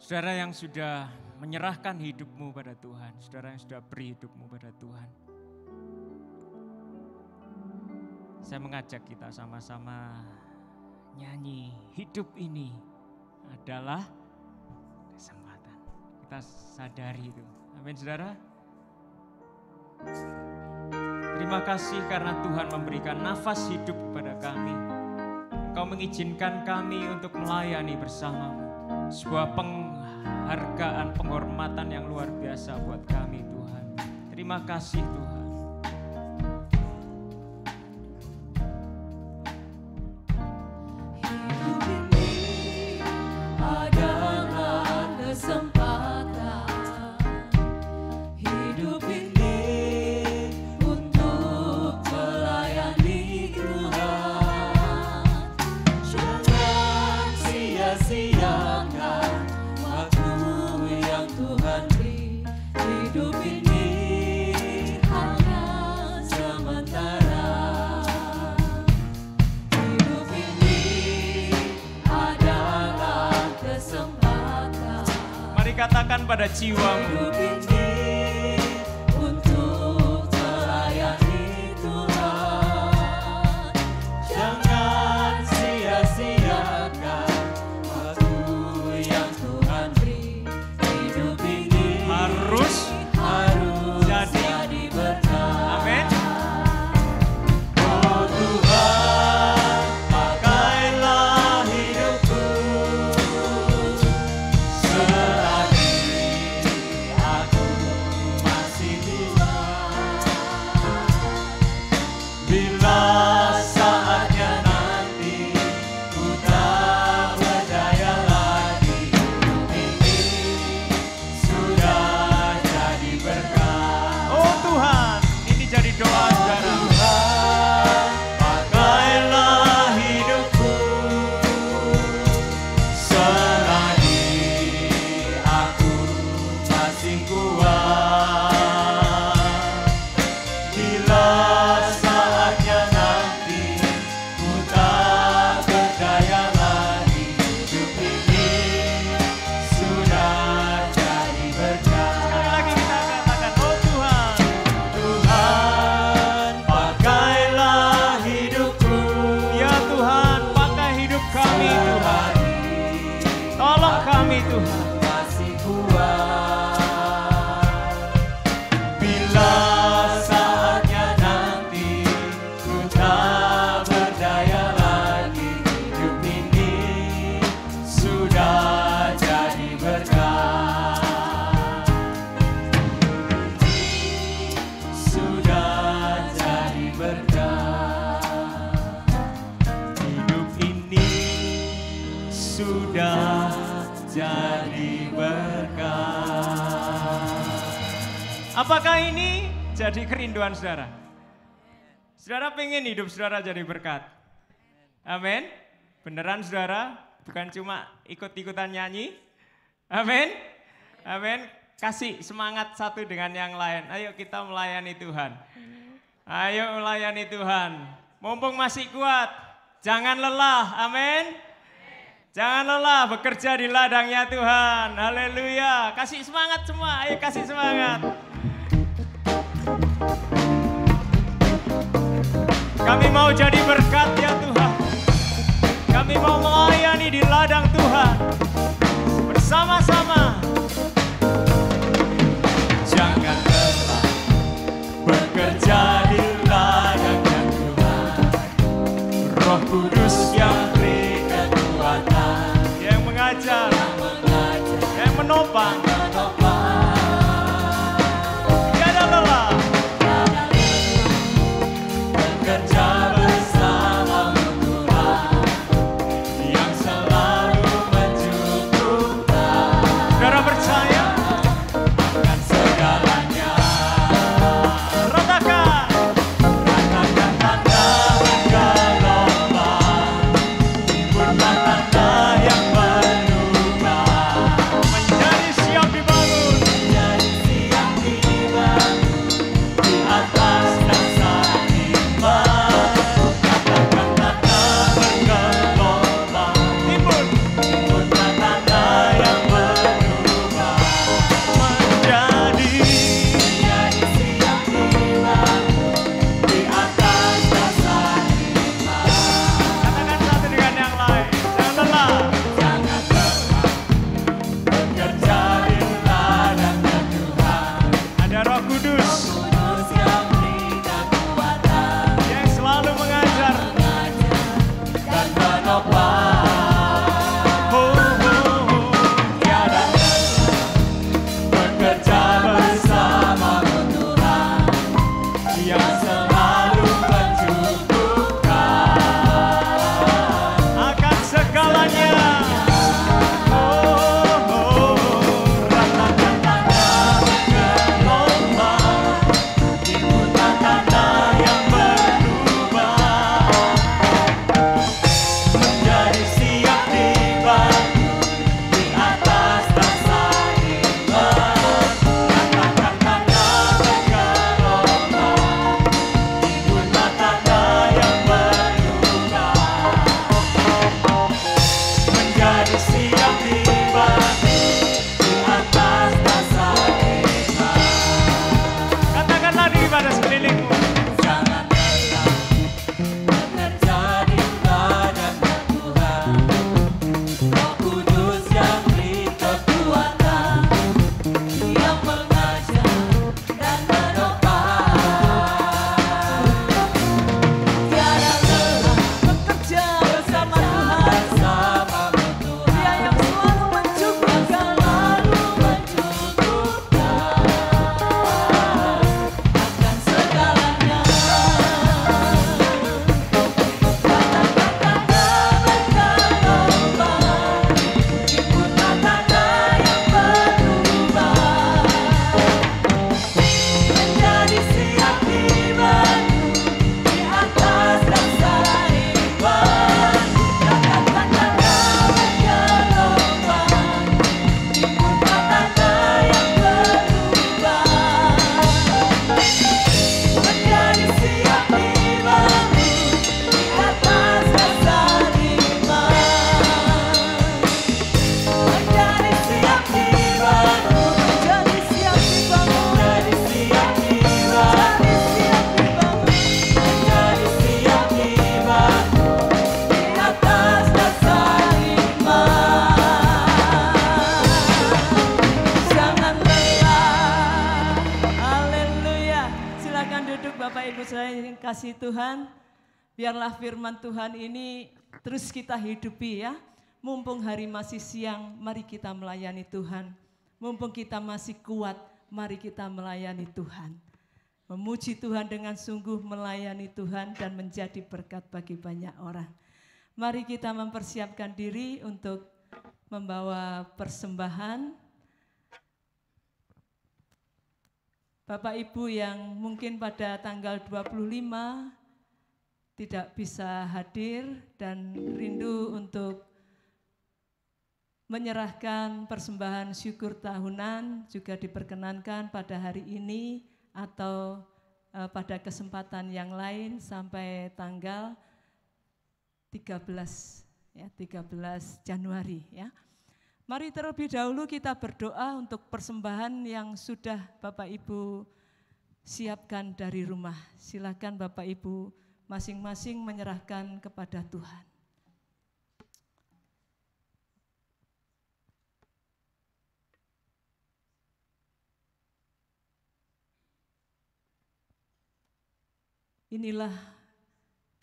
Saudara yang sudah menyerahkan hidupmu pada Tuhan, saudara yang sudah beri hidupmu pada Tuhan. Saya mengajak kita sama-sama nyanyi, hidup ini adalah kesempatan. Kita sadari itu. Amin saudara. Terima kasih karena Tuhan memberikan nafas hidup kepada kami. Engkau mengizinkan kami untuk melayani bersamamu. Sebuah penghargaan, penghormatan yang luar biasa buat kami Tuhan. Terima kasih Tuhan. Katakan pada jiwamu, untuk melayani Tuhan, jangan sia-siakan waktu yang Tuhan beri. Hidup ini harus jadi berkah. Amin. Oh Tuhan, pakailah hidupku Apakah ini jadi kerinduan saudara? Saudara pengen hidup saudara jadi berkat? Amin. Beneran saudara? Bukan cuma ikut-ikutan nyanyi? Amin. Amin. Kasih semangat satu dengan yang lain. Ayo kita melayani Tuhan. Ayo melayani Tuhan. Mumpung masih kuat, jangan lelah. Amin. Jangan lelah bekerja di ladangnya Tuhan. Haleluya. Kasih semangat semua. Ayo kasih semangat. Kami mau jadi berkat ya Tuhan. Kami mau melayani di ladang Tuhan. Bersama-sama. Jangan lelah bekerja di ladangnya Tuhan. Roh Kudus yang beri kekuatan, yang mengajar, yang menopang. Tiada lelah bekerja bersama Tuhan yang selalu mencukupkan. Saudara percaya? Akan segalanya. Ratakan. Ratakan tanda bergelombang, timbullah tanda yang berubah. Menjadi siap saudara yang kasih Tuhan, biarlah firman Tuhan ini terus kita hidupi ya. Mumpung hari masih siang, mari kita melayani Tuhan. Mumpung kita masih kuat, mari kita melayani Tuhan. Memuji Tuhan dengan sungguh, melayani Tuhan dan menjadi berkat bagi banyak orang. Mari kita mempersiapkan diri untuk membawa persembahan. Bapak Ibu yang mungkin pada tanggal 25 tidak bisa hadir dan rindu untuk menyerahkan persembahan syukur tahunan, juga diperkenankan pada hari ini atau pada kesempatan yang lain sampai tanggal 13 Januari ya. Mari terlebih dahulu kita berdoa untuk persembahan yang sudah Bapak Ibu siapkan dari rumah. Silakan Bapak Ibu masing-masing menyerahkan kepada Tuhan. Inilah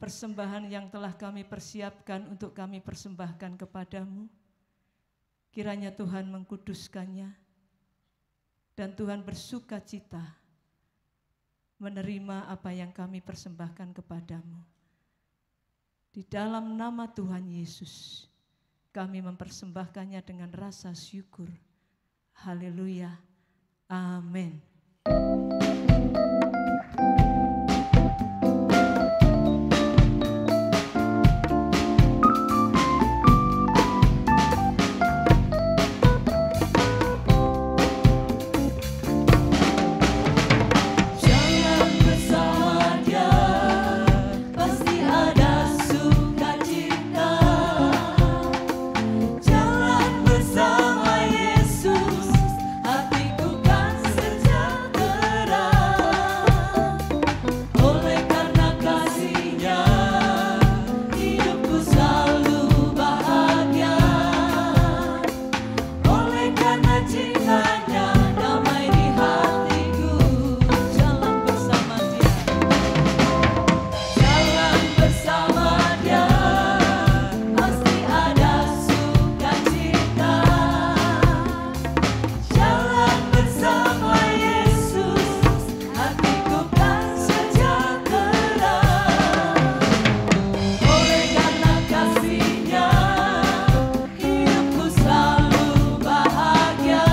persembahan yang telah kami persiapkan untuk kami persembahkan kepadamu. Kiranya Tuhan mengkuduskannya dan Tuhan bersuka cita menerima apa yang kami persembahkan kepadamu. Di dalam nama Tuhan Yesus, kami mempersembahkannya dengan rasa syukur. Haleluya. Amin. Hidupku selalu bahagia.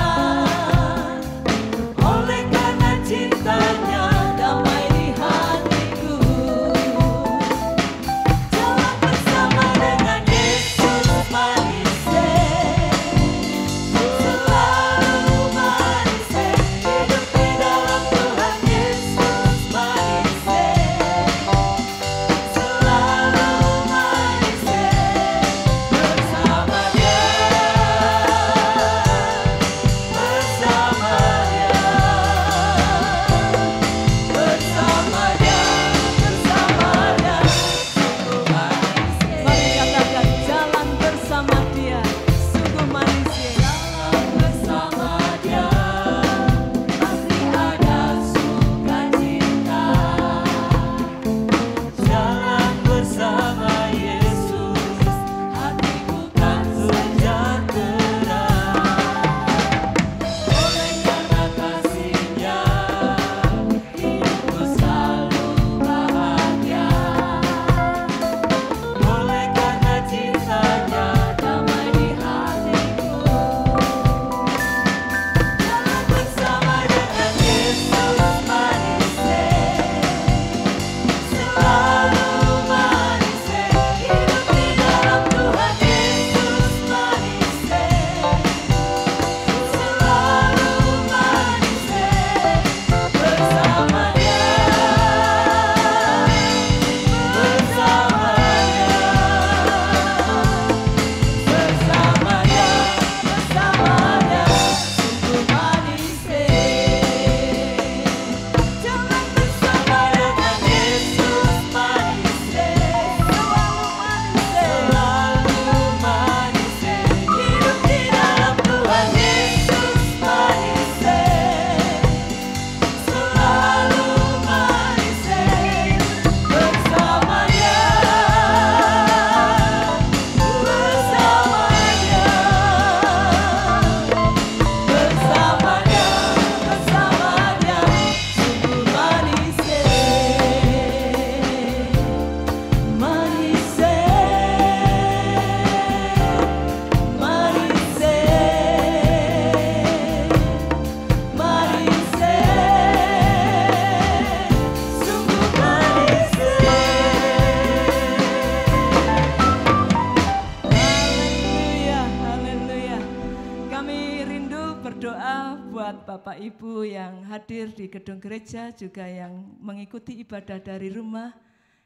berdoa buat Bapak Ibu yang hadir di gedung gereja, juga yang mengikuti ibadah dari rumah,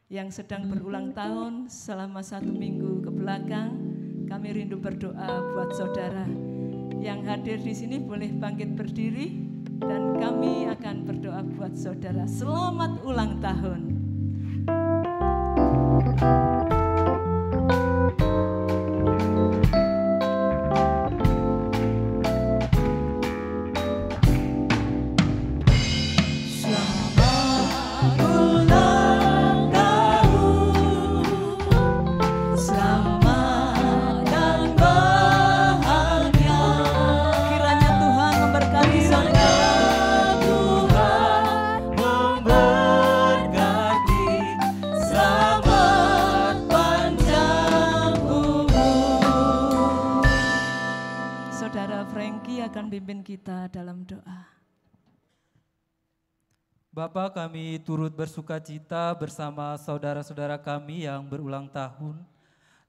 yang sedang berulang tahun selama 1 minggu ke belakang. Kami rindu berdoa buat saudara. Yang hadir di sini boleh bangkit berdiri dan kami akan berdoa buat saudara. Selamat ulang tahun. Pimpin kita dalam doa. Bapa, kami turut bersuka cita bersama saudara-saudara kami yang berulang tahun.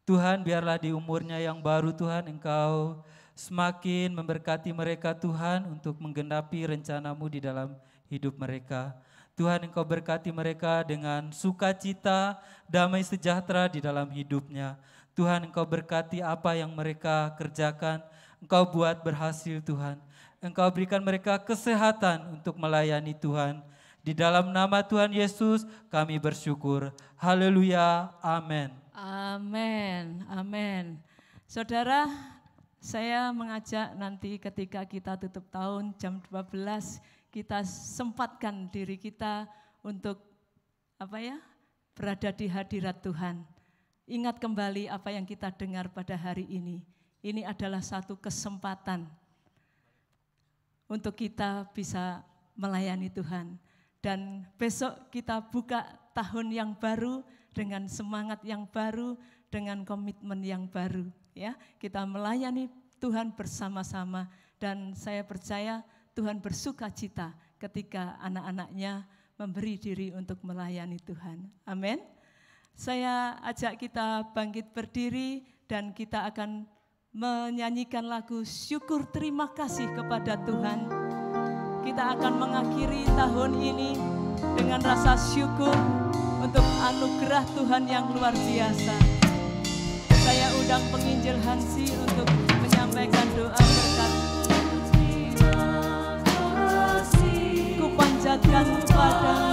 Tuhan, biarlah di umurnya yang baru Tuhan, Engkau semakin memberkati mereka Tuhan untuk menggenapi rencana-Mu di dalam hidup mereka. Tuhan, Engkau berkati mereka dengan sukacita, damai sejahtera di dalam hidupnya. Tuhan, Engkau berkati apa yang mereka kerjakan, Engkau buat berhasil Tuhan. Engkau berikan mereka kesehatan untuk melayani Tuhan. Di dalam nama Tuhan Yesus kami bersyukur. Haleluya. Amin. Amin. Amin. Saudara, saya mengajak nanti ketika kita tutup tahun jam 12, kita sempatkan diri kita untuk berada di hadirat Tuhan. Ingat kembali apa yang kita dengar pada hari ini. Ini adalah satu kesempatan untuk kita bisa melayani Tuhan. Dan besok kita buka tahun yang baru dengan semangat yang baru, dengan komitmen yang baru. Ya, kita melayani Tuhan bersama-sama dan saya percaya Tuhan bersuka cita ketika anak-anaknya memberi diri untuk melayani Tuhan. Amin. Saya ajak kita bangkit berdiri dan kita akan menyanyikan lagu syukur terima kasih kepada Tuhan. Kita akan mengakhiri tahun ini dengan rasa syukur untuk anugerah Tuhan yang luar biasa. Saya undang penginjil Hansi untuk menyampaikan doa berkat. Ku panjatkan padamu.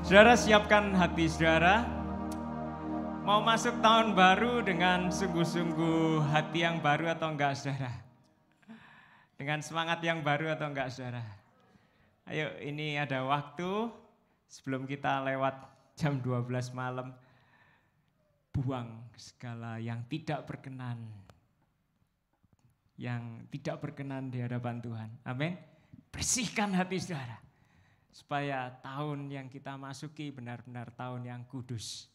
Saudara, siapkan hati saudara. Mau masuk tahun baru dengan sungguh-sungguh hati yang baru atau enggak saudara? Dengan semangat yang baru atau enggak saudara? Ayo, ini ada waktu sebelum kita lewat jam 12 malam. Buang segala yang tidak berkenan. Yang tidak berkenan di hadapan Tuhan. Amin. Bersihkan hati saudara. Supaya tahun yang kita masuki benar-benar tahun yang kudus.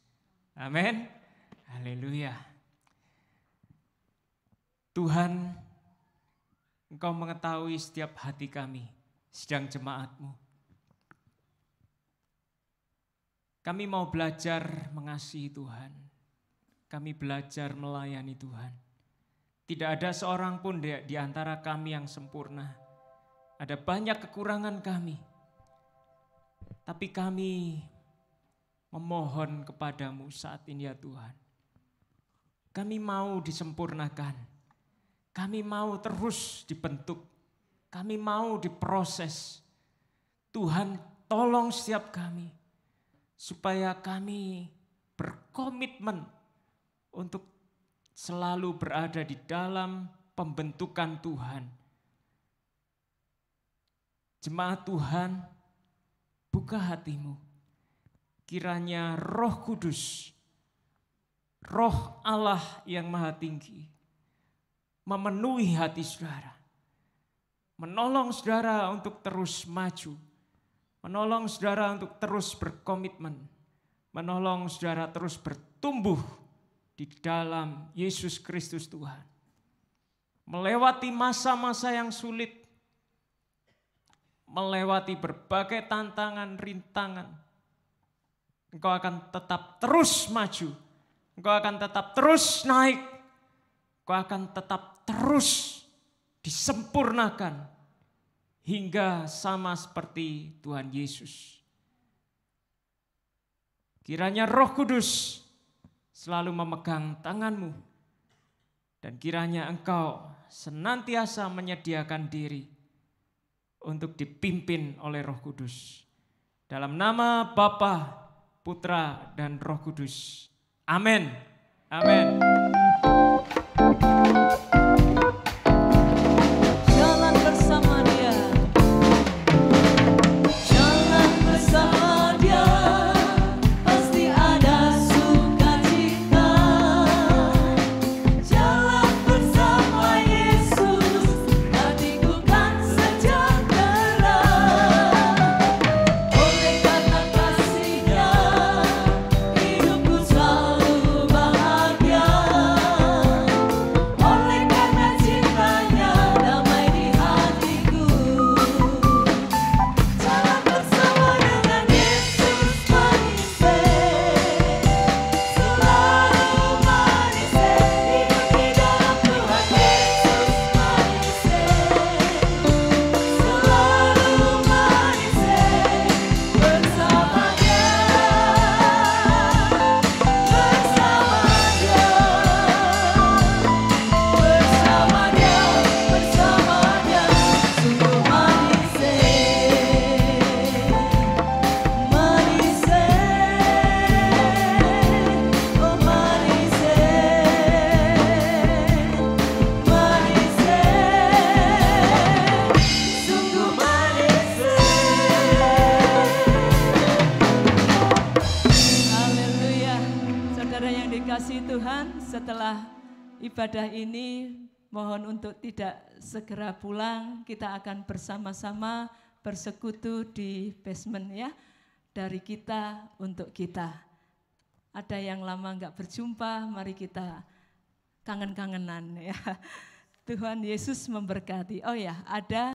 Amin. Haleluya. Tuhan, Engkau mengetahui setiap hati kami, sidang jemaat-Mu. Kami mau belajar mengasihi Tuhan. kami belajar melayani Tuhan. Tidak ada seorang pun di antara kami yang sempurna. Ada banyak kekurangan kami. Tapi kami memohon kepadamu saat ini ya Tuhan. Kami mau disempurnakan. Kami mau terus dibentuk. Kami mau diproses. Tuhan tolong setiap kami. Supaya kami berkomitmen untuk selalu berada di dalam pembentukan Tuhan. Jemaat Tuhan, buka hatimu. Kiranya Roh Kudus, Roh Allah yang Maha Tinggi, memenuhi hati saudara. Menolong saudara untuk terus maju. Menolong saudara untuk terus berkomitmen. Menolong saudara terus bertumbuh di dalam Yesus Kristus Tuhan. Melewati masa-masa yang sulit. Melewati berbagai tantangan, rintangan. Engkau akan tetap terus maju. Engkau akan tetap terus naik. Engkau akan tetap terus disempurnakan. Hingga sama seperti Tuhan Yesus. Kiranya Roh Kudus selalu memegang tanganmu. Dan kiranya engkau senantiasa menyediakan diri untuk dipimpin oleh Roh Kudus. Dalam nama Bapa, Putra, dan Roh Kudus. Amin. Amin. Jalan bersama Dia. Jalan bersama Dia. Pasti ada sukacita. Jalan bersama Yesus. Hatiku kan sejahtera. Oleh karena kasih-Nya, hidupku selalu bahagia. Oleh karena cintanya, damai di hatiku. Jalan bersama dengan Yesus manis, selalu manis. Hidup di dalam Tuhan Yesus manis, selalu manis. Bersama Dia, sungguh manis, manis, oh manis, manis, sungguh manis. Haleluya, saudara yang dikasihi Tuhan, setelah ibadah ini mohon untuk tidak segera pulang, kita akan bersama-sama bersekutu di basement ya, dari kita untuk kita. Ada yang lama nggak berjumpa, mari kita kangen-kangenan ya. Tuhan Yesus memberkati. Oh ya, ada